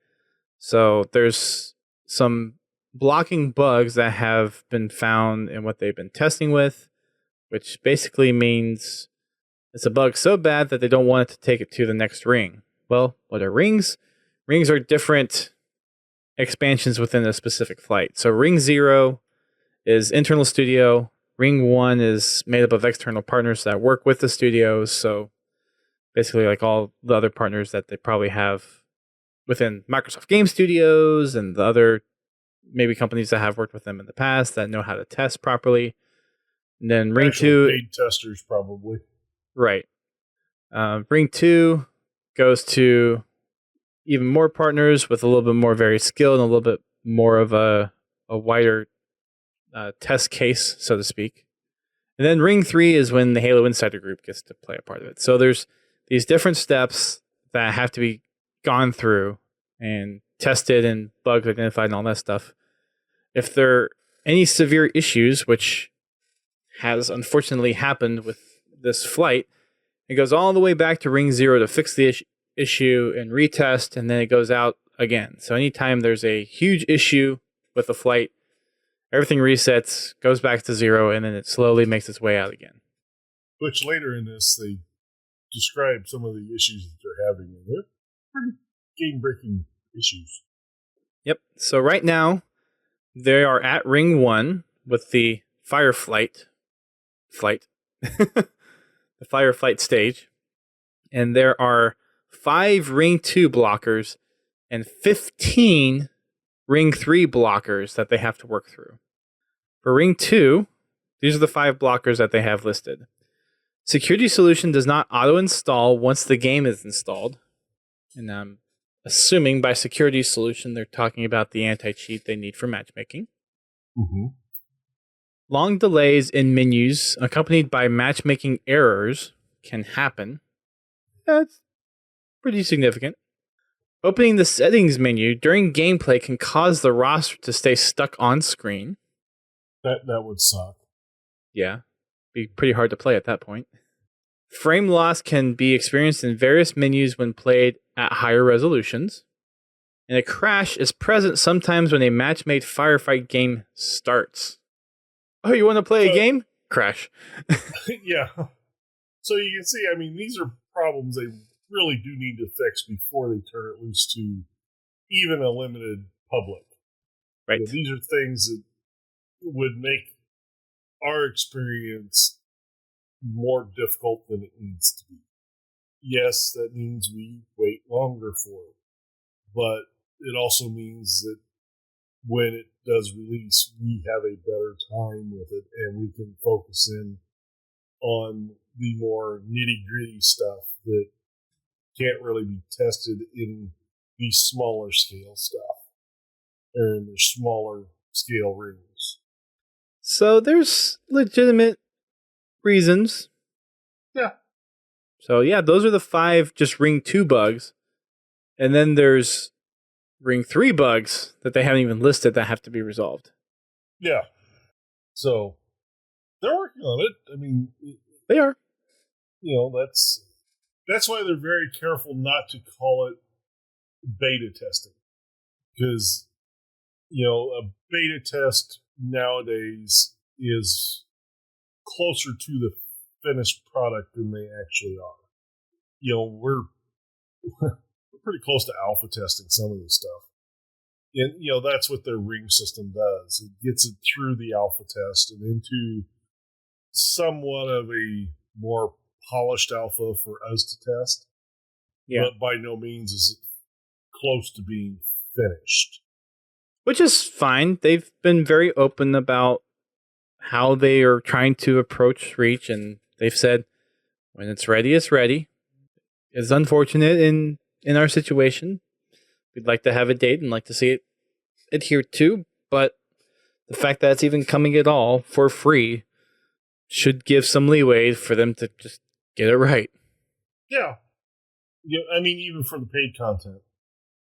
So there's some blocking bugs that have been found in what they've been testing with, which basically means it's a bug so bad that they don't want it to take it to the next ring. Well, what are rings? Rings are different expansions within a specific flight. So Ring 0 is internal studio. Ring 1 is made up of external partners that work with the studios. So basically like all the other partners that they probably have within Microsoft Game Studios and the other maybe companies that have worked with them in the past that know how to test properly. And then Ring 2... paid testers, probably. Right. Ring 2 goes to even more partners with a little bit more varied skill and a little bit more of a wider test case, so to speak. And then Ring 3 is when the Halo Insider Group gets to play a part of it. So there's these different steps that have to be gone through and tested and bugs identified and all that stuff. If there are any severe issues, which has unfortunately happened with this flight, it goes all the way back to Ring 0 to fix the issue and retest, and then it goes out again. So anytime there's a huge issue with the flight, everything resets, goes back to 0, and then it slowly makes its way out again. Which later in this, they describe some of the issues that they're having, and they're pretty game-breaking issues. Yep. So right now, they are at Ring 1 with the Fireflight the Fireflight stage, and there are 5 Ring 2 blockers and 15 Ring 3 blockers that they have to work through. For Ring 2, these are the 5 blockers that they have listed. Security Solution does not auto-install once the game is installed. And I'm assuming by Security Solution, they're talking about the anti-cheat they need for matchmaking. Mm-hmm. Long delays in menus accompanied by matchmaking errors can happen. That's pretty significant. Opening the settings menu during gameplay can cause the roster to stay stuck on screen. That would suck. Yeah, be pretty hard to play at that point. Frame loss can be experienced in various menus when played at higher resolutions. And a crash is present sometimes when a match-made firefight game starts. Oh, you want to play a game? Crash. Yeah. So you can see, I mean, these are problems they really do need to fix before they turn it loose to even a limited public. Right. You know, these are things that would make our experience more difficult than it needs to be. Yes, that means we wait longer for it, but it also means that when it does release, we have a better time with it, and we can focus in on the more nitty-gritty stuff that can't really be tested in the smaller scale stuff, or in the smaller scale rings. So there's legitimate reasons. Yeah. So yeah, those are the 5 just Ring 2 bugs. And then there's Ring 3 bugs that they haven't even listed that have to be resolved. Yeah. So they're working on it. I mean, They are. You know, that's why they're very careful not to call it beta testing. Because, you know, a beta test nowadays is closer to the finished product than they actually are. You know, we're pretty close to alpha testing some of this stuff. And, you know, that's what their ring system does. It gets it through the alpha test and into somewhat of a more polished alpha for us to test. Yeah. But by no means is it close to being finished. Which is fine. They've been very open about how they are trying to approach Reach, and they've said, when it's ready, it's ready. It's unfortunate in our situation. We'd like to have a date and like to see it adhered to, but the fact that it's even coming at all for free should give some leeway for them to just get it right. Yeah. Yeah, I mean, even for the paid content.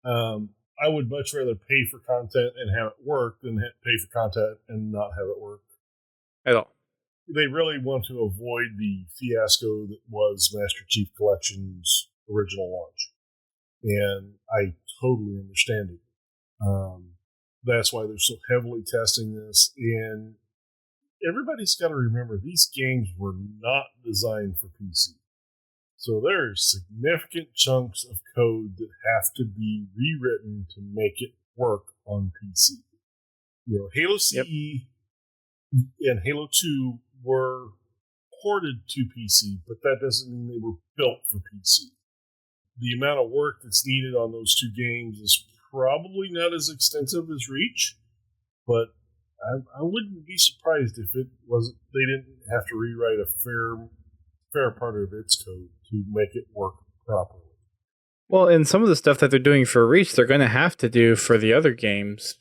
I would much rather pay for content and have it work than pay for content and not have it work. At all. They really want to avoid the fiasco that was Master Chief Collection's original launch. And I totally understand it. That's why they're so heavily testing this. And everybody's got to remember, these games were not designed for PC. So there are significant chunks of code that have to be rewritten to make it work on PC. You know, Halo CE and Halo 2 were ported to PC, but that doesn't mean they were built for PC. The amount of work that's needed on those 2 games is probably not as extensive as Reach, but I wouldn't be surprised if it wasn't. They didn't have to rewrite a fair part of its code to make it work properly. Well, and some of the stuff that they're doing for Reach, they're going to have to do for the other games,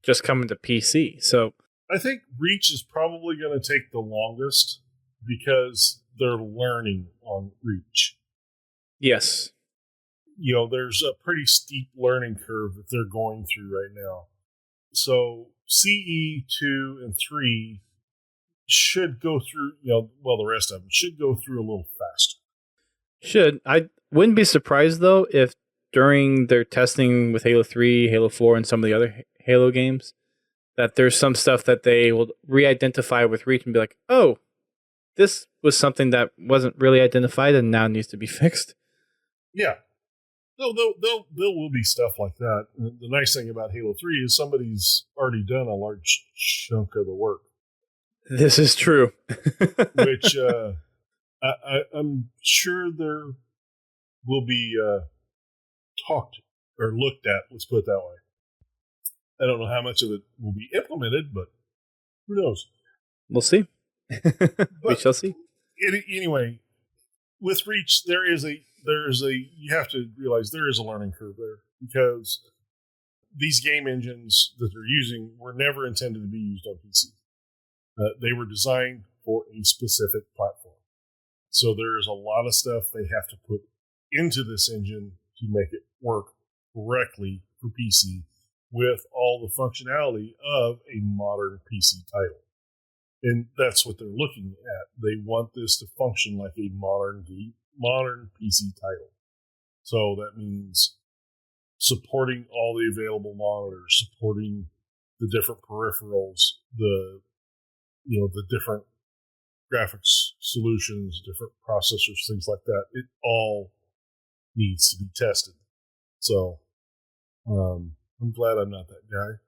just coming to PC. So I think Reach is probably going to take the longest because they're learning on Reach. yes, There's a pretty steep learning curve that they're going through right now. So CE 2 and 3 should go through, the rest of them should go through a little faster. I wouldn't be surprised, though, if during their testing with Halo 3, Halo 4, and some of the other Halo games, that there's some stuff that they will re-identify with Reach and be like, oh, this was something that wasn't really identified and now needs to be fixed. Yeah. No, there will be stuff like that. The nice thing about Halo 3 is somebody's already done a large chunk of the work. This is true. Which I'm sure there will be talked or looked at, let's put it that way. I don't know how much of it will be implemented, but who knows? We'll see. We shall see. Anyway, with Reach, you have to realize there is a learning curve there, because these game engines that they're using were never intended to be used on PC. They were designed for a specific platform. So there is a lot of stuff they have to put into this engine to make it work correctly for PC with all the functionality of a modern PC title. And that's what they're looking at. They want this to function like a modern PC title. So that means supporting all the available monitors, supporting the different peripherals, the different graphics solutions, different processors, things like that. It all needs to be tested. So I'm glad I'm not that guy.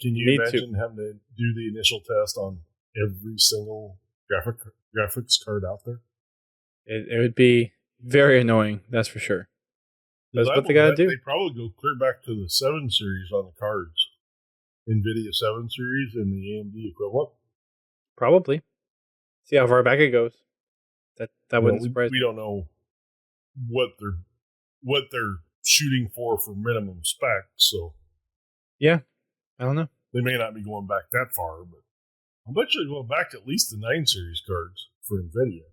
Can you imagine having to do the initial test on every single graphics card out there? It would be very annoying, that's for sure. That's what they got to do. They probably go clear back to the 7 series on the cards. NVIDIA 7 series and the AMD equivalent. Probably. See how far back it goes. That wouldn't surprise me. We don't know what they're shooting for minimum spec, so yeah, I don't know. They may not be going back that far, but I bet you're going back to at least the 9 series cards for NVIDIA.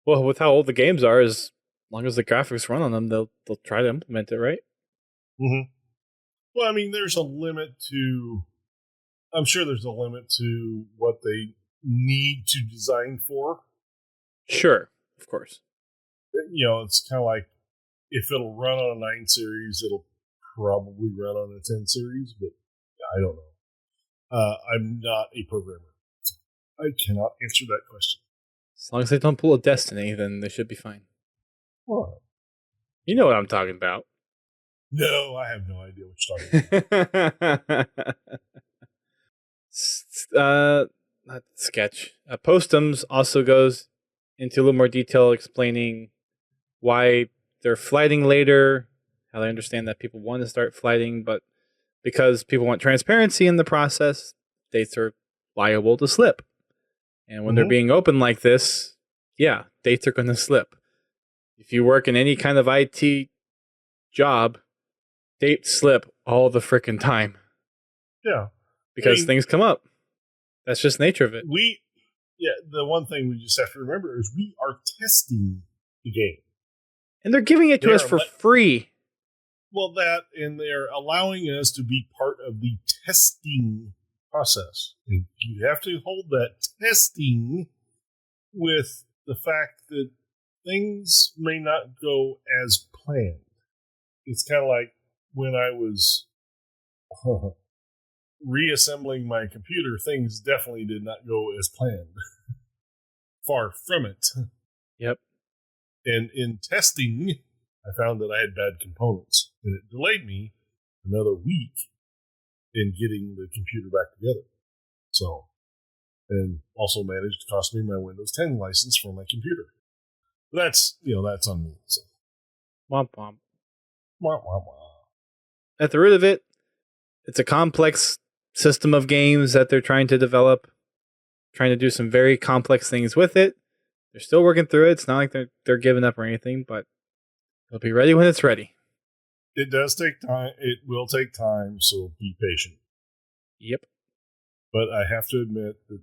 Well, with how old the games are, as long as the graphics run on them, they'll try to implement it, right? Mm-hmm. Well, I mean, there's a limit to... I'm sure there's a limit to what they need to design for. Sure, of course. It's kind of like, if it'll run on a 9 series, it'll probably run on a 10 series, but I don't know. I'm not a programmer. So I cannot answer that question. As long as they don't pull a Destiny, then they should be fine. What? You know what I'm talking about. No, I have no idea what you're talking about. Not sketch. Postums also goes into a little more detail explaining why they're flighting later, how they understand that people want to start flighting, but because people want transparency in the process, dates are liable to slip. And when they're being open like this, yeah, dates are going to slip. If you work in any kind of IT job, dates slip all the frickin' time. Yeah. Because things come up. That's just nature of it. The one thing we just have to remember is we are testing the game. And they're giving it to us for free. Well, and they're allowing us to be part of the testing process. And you have to hold that testing with the fact that things may not go as planned. It's kind of like when I was reassembling my computer, things definitely did not go as planned. Far from it. Yep. And in testing, I found that I had bad components, and it delayed me another week in getting the computer back together. So, and also managed to cost me my Windows 10 license for my computer. That's on me. So. Womp womp. Womp womp womp. At the root of it, it's a complex system of games that they're trying to develop, trying to do some very complex things with it. They're still working through it. It's not like they're giving up or anything, but they'll be ready when it's ready. It does take time. It will take time, so be patient. Yep. But I have to admit that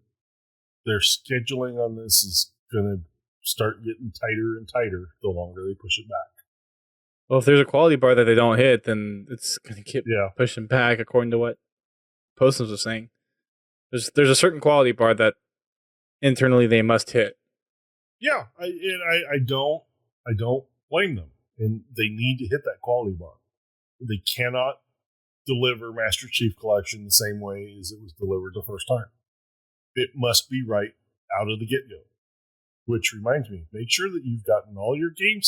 their scheduling on this is going to start getting tighter and tighter the longer they push it back. Well, if there's a quality bar that they don't hit, then it's going to keep pushing back, according to what Postums was saying. There's a certain quality bar that internally they must hit. Yeah, I don't blame them, and they need to hit that quality bar. They cannot deliver Master Chief Collection the same way as it was delivered the first time. It must be right out of the get-go. Which reminds me, make sure that you've gotten all your game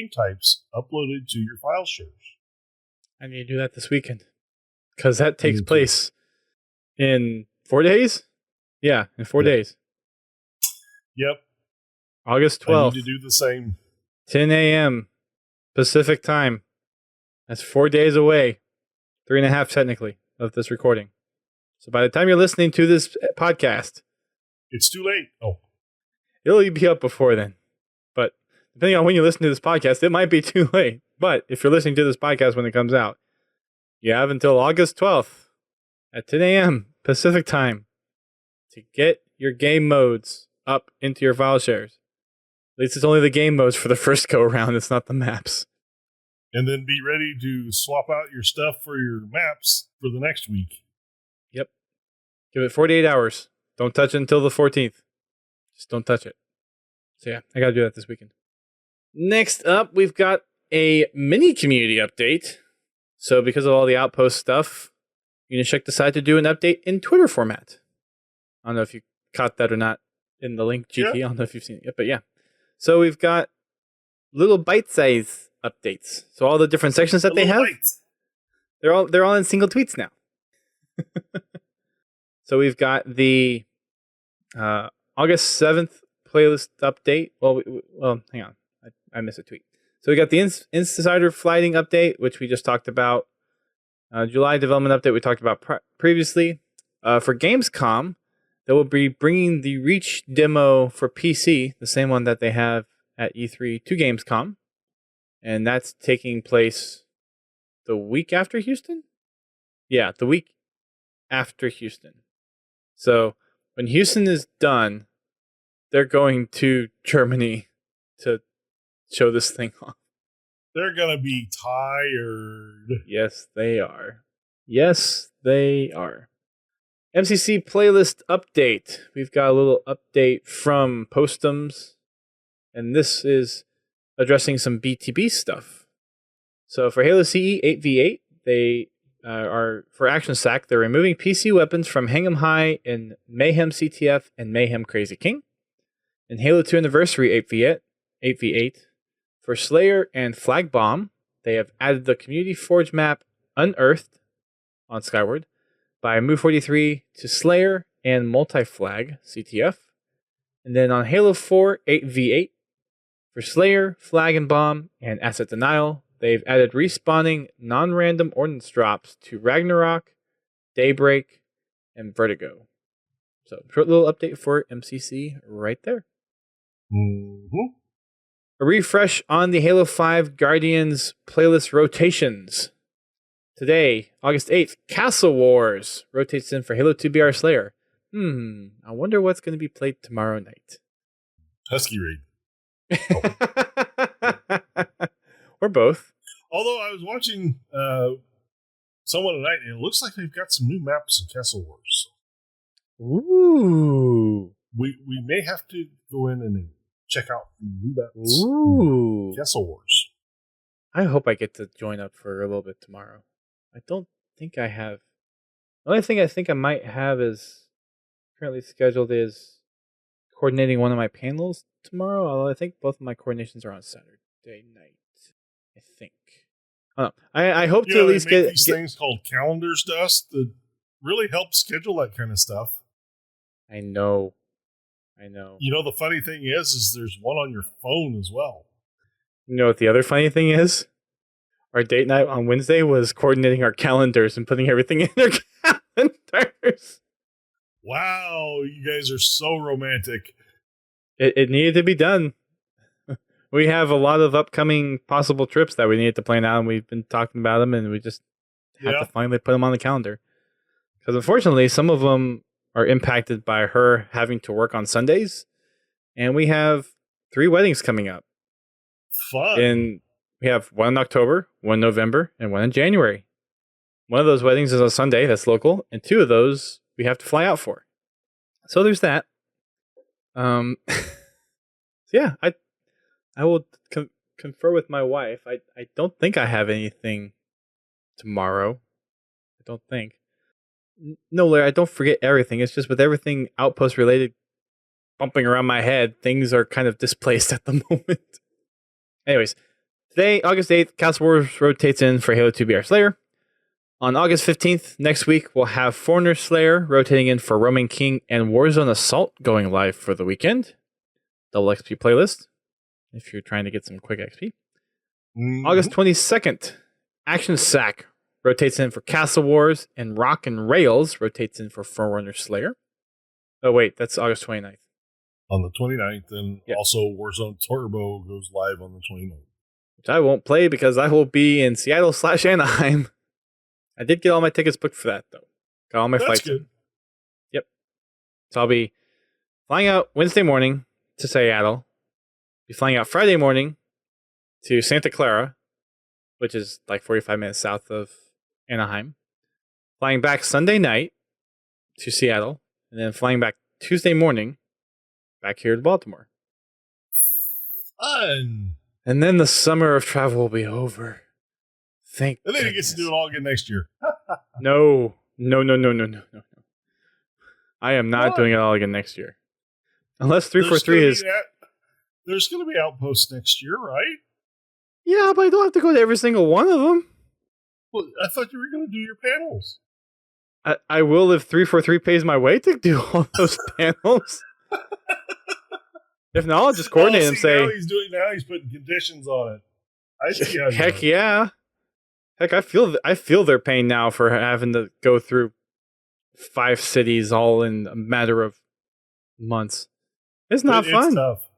types uploaded to your file shares. I need to do that this weekend because that takes place in 4 days. Yeah, in 4 days. Yep. August 12th. I need to do the same. 10 a.m. Pacific time. That's 4 days away. 3.5 technically of this recording. So by the time you're listening to this podcast, it's too late. Oh, it'll be up before then. But depending on when you listen to this podcast, it might be too late. But if you're listening to this podcast when it comes out, you have until August 12th at 10 a.m. Pacific time to get your game modes up into your file shares. At least it's only the game modes for the first go around. It's not the maps. And then be ready to swap out your stuff for your maps for the next week. Yep. Give it 48 hours. Don't touch it until the 14th. Just don't touch it. So yeah, I got to do that this weekend. Next up, we've got a mini community update. So because of all the Outpost stuff, Unisheck decided to do an update in Twitter format. I don't know if you caught that or not in the link, GT. Yeah. I don't know if you've seen it yet, but yeah. So we've got little bite-size updates. So all the different sections that they have, they're all in single tweets now. So we've got the August 7th playlist update. Well, hang on. I missed a tweet. So we got the Insider Flighting update, which we just talked about. July development update we talked about previously. For Gamescom, they will be bringing the Reach demo for PC, the same one that they have at E3, to Gamescom. And that's taking place the week after Houston? Yeah, the week after Houston. So when Houston is done, they're going to Germany to show this thing off. They're going to be tired. Yes, they are. Yes, they are. MCC playlist update. We've got a little update from Postums, and this is addressing some BTB stuff. So for Halo CE 8v8, they are for Action Sack. They're removing PC weapons from Hang'em High in Mayhem CTF and Mayhem Crazy King. In Halo 2 Anniversary 8v8, for Slayer and Flag Bomb, they have added the Community Forge map Unearthed on Skyward by Move 43 to Slayer and Multi-Flag CTF. And then on Halo 4 8v8, for Slayer, Flag and Bomb, and Asset Denial, they've added respawning non-random ordnance drops to Ragnarok, Daybreak, and Vertigo. So, short little update for MCC right there. Mm-hmm. A refresh on the Halo 5 Guardians playlist rotations. Today, August 8th, Castle Wars rotates in for Halo 2 BR Slayer. I wonder what's going to be played tomorrow night. Husky Raid. Or both. Although I was watching someone tonight, and it looks like they've got some new maps in Castle Wars. Ooh. We may have to go in and check out the new maps in Castle Wars. I hope I get to join up for a little bit tomorrow. I don't think I have. The only thing I think I might have is currently scheduled is coordinating one of my panels tomorrow, although I think both of my coordinations are on Saturday night. I think. I hope to at least get these things called calendars, Dust, that really help schedule that kind of stuff. I know. You know, the funny thing is there's one on your phone as well. You know what the other funny thing is? Our date night on Wednesday was coordinating our calendars and putting everything in our calendars. Wow, you guys are so romantic. It needed to be done. We have a lot of upcoming possible trips that we needed to plan out, and we've been talking about them, and we just have to finally put them on the calendar. Because unfortunately, some of them are impacted by her having to work on Sundays, and we have 3 weddings coming up. Fun. And we have one in October, one in November, and one in January. One of those weddings is on Sunday, that's local, and 2 of those we have to fly out for. So there's that. Yeah, I will confer with my wife. I don't think I have anything tomorrow. I don't think. No, Larry, I don't forget everything. It's just with everything Outpost related bumping around my head, things are kind of displaced at the moment. Anyways, today, August 8th, Castle Wars rotates in for Halo 2 BR Slayer. On August 15th, next week, we'll have Foreigner Slayer rotating in for Roman King and Warzone Assault going live for the weekend. Double XP playlist, if you're trying to get some quick XP. Mm-hmm. August 22nd, Action Sack rotates in for Castle Wars, and Rock and Rails rotates in for Forerunner Slayer. Oh, wait, that's August 29th. On the 29th, and also Warzone Turbo goes live on the 29th. Which I won't play because I will be in Seattle/Anaheim. I did get all my tickets booked for that, though. Got all my flights. Good. Yep. So I'll be flying out Wednesday morning to Seattle. Be flying out Friday morning to Santa Clara, which is like 45 minutes south of Anaheim. Flying back Sunday night to Seattle, and then flying back Tuesday morning back here to Baltimore. Fun. And then the summer of travel will be over. And then he gets to do it all again next year. No. I am not doing it all again next year. Unless 343 is... There's going to be Outposts next year, right? Yeah, but I don't have to go to every single one of them. Well, I thought you were going to do your panels. I will if 343 pays my way to do all those panels. If not, I'll just coordinate and say... Now he's putting conditions on it. I see how Heck yeah. Heck, I feel their pain now for having to go through 5 cities all in a matter of months. It's not fun. It's tough.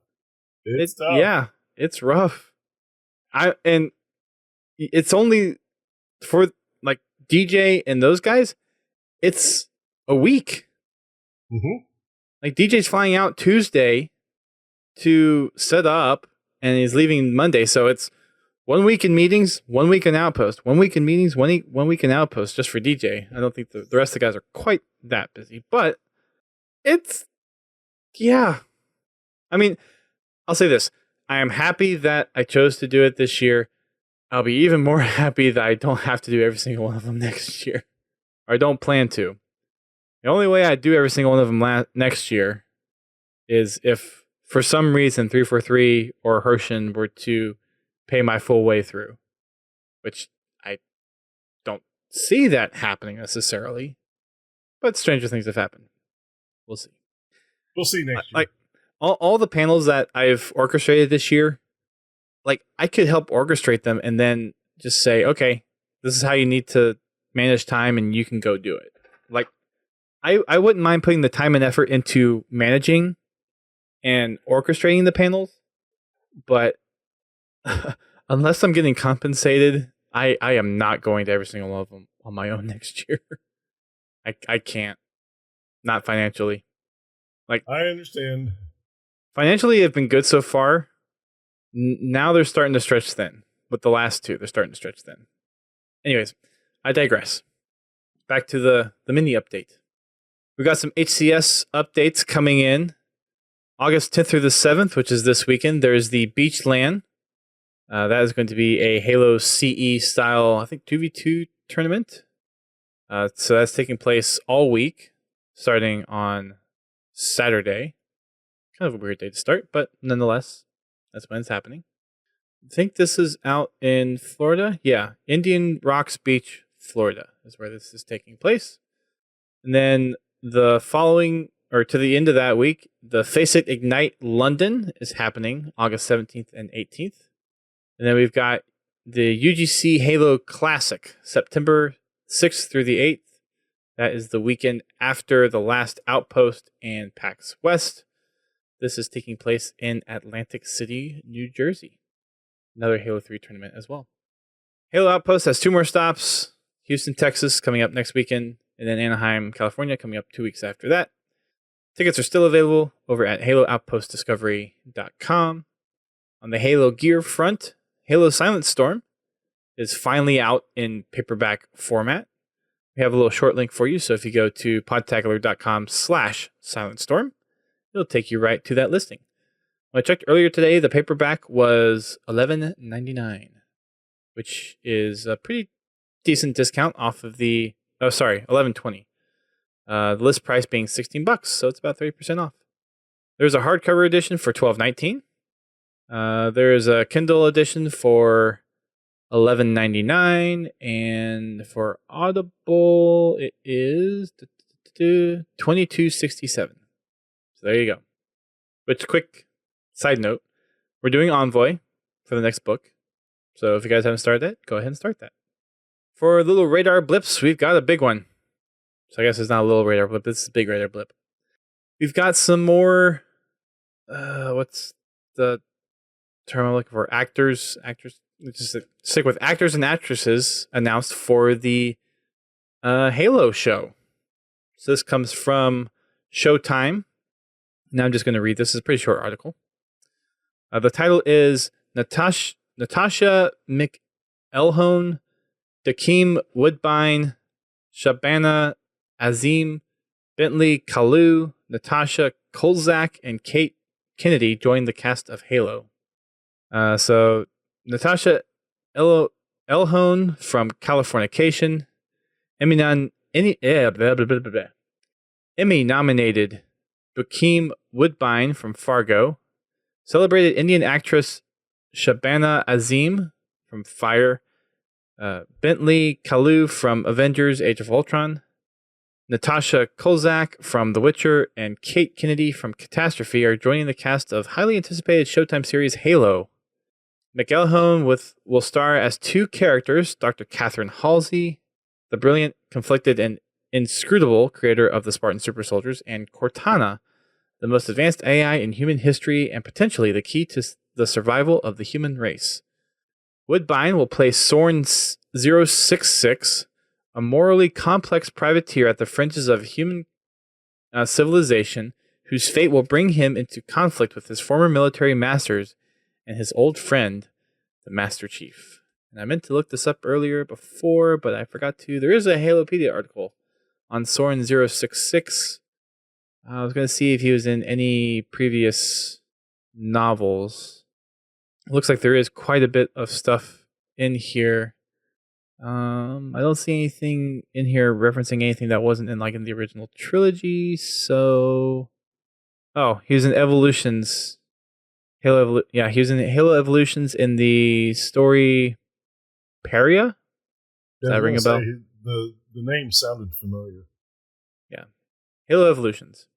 It's tough. Yeah, it's rough. And it's only for like DJ and those guys. It's a week. Mm-hmm. Like DJ's flying out Tuesday to set up, and he's leaving Monday. So it's 1 week in meetings, 1 week in Outpost, 1 week in meetings, 1 week in Outpost, just for DJ. I don't think the rest of the guys are quite that busy, but it's, yeah. I mean, I'll say this. I am happy that I chose to do it this year. I'll be even more happy that I don't have to do every single one of them next year. Or I don't plan to. The only way I do every single one of them next year is if, for some reason, 343 or Hershen were to pay my full way through, which I don't see that happening necessarily, but stranger things have happened. We'll see. We'll see next year. Like all the panels that I've orchestrated this year, like I could help orchestrate them and then just say, okay, this is how you need to manage time, and you can go do it. Like I wouldn't mind putting the time and effort into managing and orchestrating the panels, but unless I'm getting compensated, I am not going to every single one of them on my own next year. I can't. Not financially. Like I understand. Financially, they've been good so far. Now they're starting to stretch thin. With the last 2, they're starting to stretch thin. Anyways, I digress. Back to the mini update. We got some HCS updates coming in. August 10th through the 7th, which is this weekend, there's the Beach LAN. That is going to be a Halo CE style, I think, 2v2 tournament. So that's taking place all week, starting on Saturday. Kind of a weird day to start, but nonetheless, that's when it's happening. I think this is out in Florida. Yeah, Indian Rocks Beach, Florida is where this is taking place. And then the following, or to the end of that week, the Face It Ignite London is happening August 17th and 18th. And then we've got the UGC Halo Classic, September 6th through the 8th. That is the weekend after the last Outpost and PAX West. This is taking place in Atlantic City, New Jersey. Another Halo 3 tournament as well. Halo Outpost has 2 more stops. Houston, Texas coming up next weekend, and then Anaheim, California coming up 2 weeks after that. Tickets are still available over at HaloOutpostDiscovery.com. On the Halo gear front, Halo Silent Storm is finally out in paperback format. We have a little short link for you, so if you go to podtacular.com/silentstorm, it'll take you right to that listing. When I checked earlier today, the paperback was $11.99, which is a pretty decent discount off of the... Oh, sorry, $11.20. The list price being $16, so it's about 30% off. There's a hardcover edition for $12.19. There is a Kindle edition for $11.99, and for Audible, it is $22.67. So there you go. Which, quick side note, we're doing Envoy for the next book. So if you guys haven't started that, go ahead and start that. For little radar blips, we've got a big one. So I guess it's not a little radar blip, it's a big radar blip. We've got some more, what's the term I'm looking for? Actors, just stick with actors and actresses announced for the Halo show. So this comes from Showtime. Now I'm just going to read this. It's a pretty short article. The title is Natasha McElhone, Dakeem Woodbine, Shabana Azim, Bentley Kalu, Natasha Kolzak, and Kate Kennedy joined the cast of Halo. So Natasha Elhone from Californication, Emmy-nominated Dakeem Woodbine from Fargo, celebrated Indian actress Shabana Azim from Fire, Bentley Kalu from Avengers Age of Ultron, Natasha Kolzak from The Witcher, and Kate Kennedy from Catastrophe are joining the cast of highly anticipated Showtime series Halo. McElhone will star as 2 characters, Dr. Catherine Halsey, the brilliant, conflicted, and inscrutable creator of the Spartan super soldiers, and Cortana, the most advanced AI in human history and potentially the key to the survival of the human race. Woodbine will play Sorn 066, a morally complex privateer at the fringes of human civilization, whose fate will bring him into conflict with his former military masters and his old friend, the Master Chief. And I meant to look this up earlier before, but I forgot to. There is a Halopedia article on Soren 066. I was going to see if he was in any previous novels. It looks like there is quite a bit of stuff in here. I don't see anything in here referencing anything that wasn't in the original trilogy. So, he was in Evolutions. He was in Halo Evolutions in the story Paria. Does that ring a bell? The name sounded familiar. Yeah, Halo Evolutions.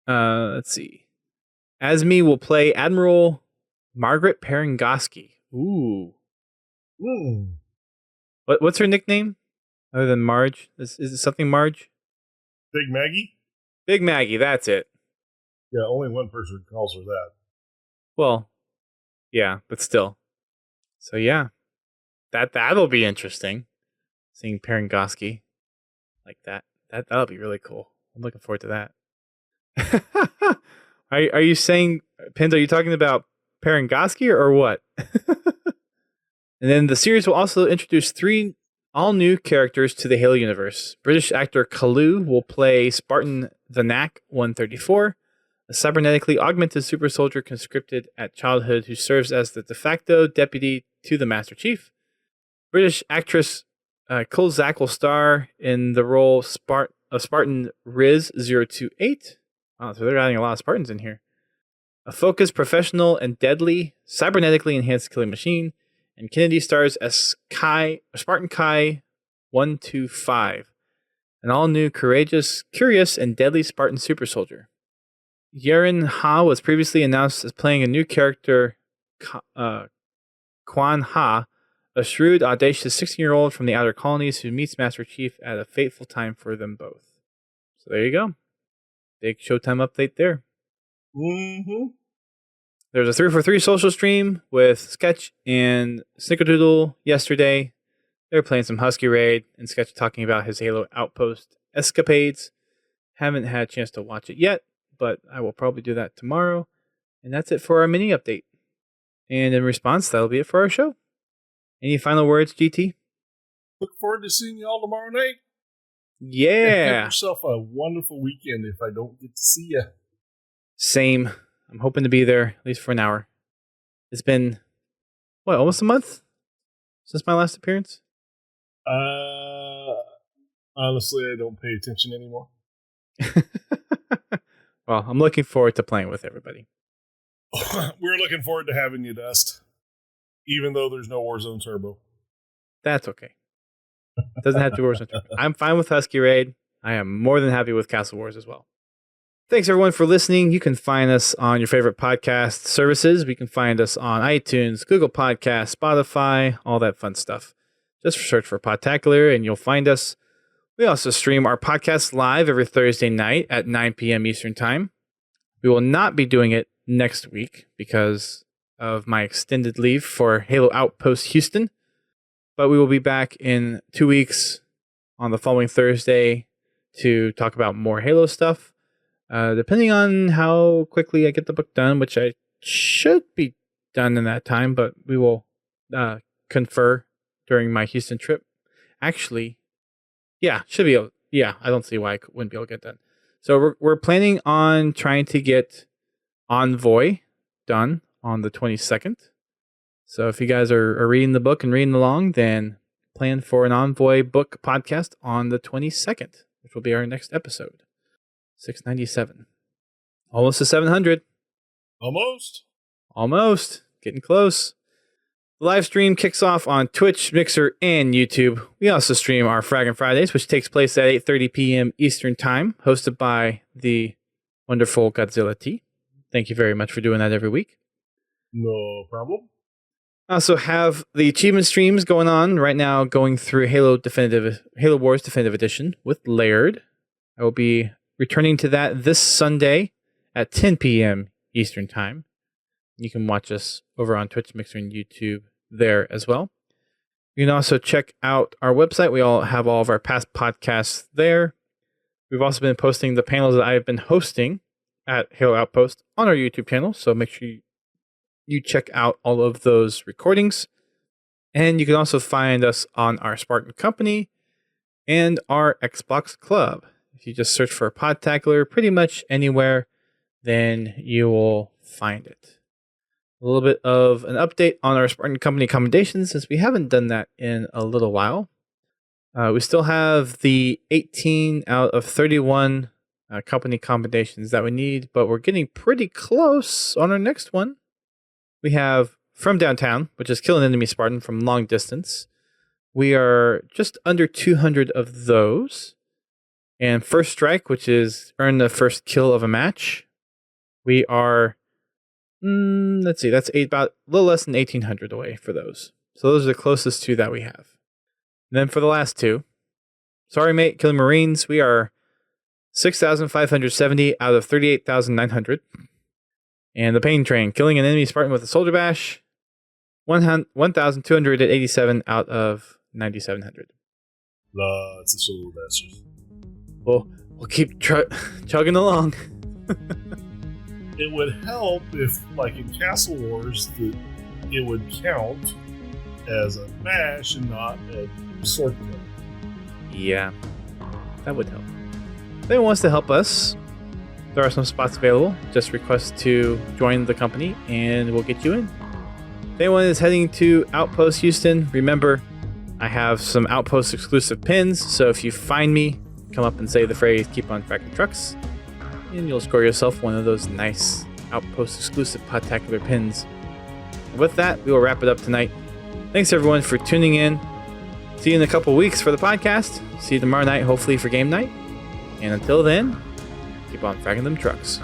Let's see. Asmi will play Admiral Margaret Perengoski. Ooh. What's her nickname other than Marge? Is it something Marge? Big Maggie? Big Maggie, that's it. Yeah, only one person calls her that. Well, yeah, but still. So yeah, that'll be interesting. Seeing Perengoski like that. That'll be really cool. I'm looking forward to that. Are you saying, Pins, are you talking about Perengoski or what? And then the series will also introduce 3 all-new characters to the Halo universe. British actor Kalu will play Spartan Vanak 134, a cybernetically augmented super soldier conscripted at childhood who serves as the de facto deputy to the Master Chief. British actress Kolzak will star in the role of Spartan Riz 028. Wow, so they're adding a lot of Spartans in here. A focused, professional, and deadly, cybernetically enhanced killing machine. And Kennedy stars as Spartan Kai 125, an all-new, courageous, curious, and deadly Spartan super soldier. Yeren Ha was previously announced as playing a new character, Quan Ha, a shrewd, audacious 16-year-old from the Outer Colonies who meets Master Chief at a fateful time for them both. So there you go. Big Showtime update there. Mm-hmm. There was a 343 social stream with Sketch and Snickerdoodle yesterday. They were playing some Husky Raid, and Sketch talking about his Halo Outpost escapades. Haven't had a chance to watch it yet, but I will probably do that tomorrow. And that's it for our mini update. And in response, that'll be it for our show. Any final words, GT? Look forward to seeing you all tomorrow night. Yeah. Have yourself a wonderful weekend if I don't get to see you. Same. I'm hoping to be there at least for an hour. It's been, almost a month since my last appearance? Honestly, I don't pay attention anymore. Well, I'm looking forward to playing with everybody. We're looking forward to having you, Dust. Even though there's no Warzone Turbo. That's okay. Doesn't have to be Warzone Turbo. I'm fine with Husky Raid. I am more than happy with Castle Wars as well. Thanks, everyone, for listening. You can find us on your favorite podcast services. We can find us on iTunes, Google Podcasts, Spotify, all that fun stuff. Just search for Podtacular, and you'll find us. We also stream our podcast live every Thursday night at 9 p.m. Eastern Time. We will not be doing it next week because of my extended leave for Halo Outpost Houston. But we will be back in 2 weeks on the following Thursday to talk about more Halo stuff. Depending on how quickly I get the book done, which I should be done in that time, but we will confer during my Houston trip. Actually, should be able. Yeah, I don't see why I wouldn't be able to get done. So we're planning on trying to get Envoy done on the 22nd. So if you guys are reading the book and reading along, then plan for an Envoy book podcast on the 22nd, which will be our next episode. 697. Almost to 700. Almost. Getting close. The live stream kicks off on Twitch, Mixer, and YouTube. We also stream our Fraggin' Fridays, which takes place at 8:30 p.m. Eastern Time, hosted by the wonderful Godzilla T. Thank you very much for doing that every week. No problem. I also have the achievement streams going on right now, going through Halo Wars Definitive Edition with Laird. I will be returning to that this Sunday at 10 p.m. Eastern Time. You can watch us over on Twitch, Mixer, and YouTube there as well. You can also check out our website. We all have all of our past podcasts there. We've also been posting the panels that I've been hosting at Halo Outpost on our YouTube channel, so make sure you check out all of those recordings. And you can also find us on our Spartan Company and our Xbox Club. If you just search for Podtacular pretty much anywhere, then you will find it. A little bit of an update on our Spartan Company commendations, since we haven't done that in a little while. We still have the 18 out of 31 company commendations that we need, but we're getting pretty close on our next one. We have From Downtown, which is Kill an Enemy Spartan from Long Distance. We are just under 200 of those. And First Strike, which is Earn the First Kill of a Match. We are, let's see, that's about a little less than 1,800 away for those. So those are the closest two that we have. And then for the last two, Sorry Mate, Killing Marines, we are 6,570 out of 38,900. And the Pain Train, Killing an Enemy Spartan with a Soldier Bash, 1,287 out of 9,700. Lots of Soldier Bashes. We'll keep chugging along. It would help if, like in Castle Wars, that it would count as a mash and not a sword kill. Yeah, that would help. If anyone wants to help us, there are some spots available. Just request to join the company and we'll get you in. If anyone is heading to Outpost Houston, remember, I have some Outpost exclusive pins, so if you find me, come up and say the phrase "Keep on Fracking Trucks," and you'll score yourself one of those nice Outpost exclusive Podtacular pins. And with that, we will wrap it up tonight. Thanks everyone for tuning in. See you in a couple weeks for the podcast. See you tomorrow night, hopefully for game night. And until then, keep on fracking them trucks.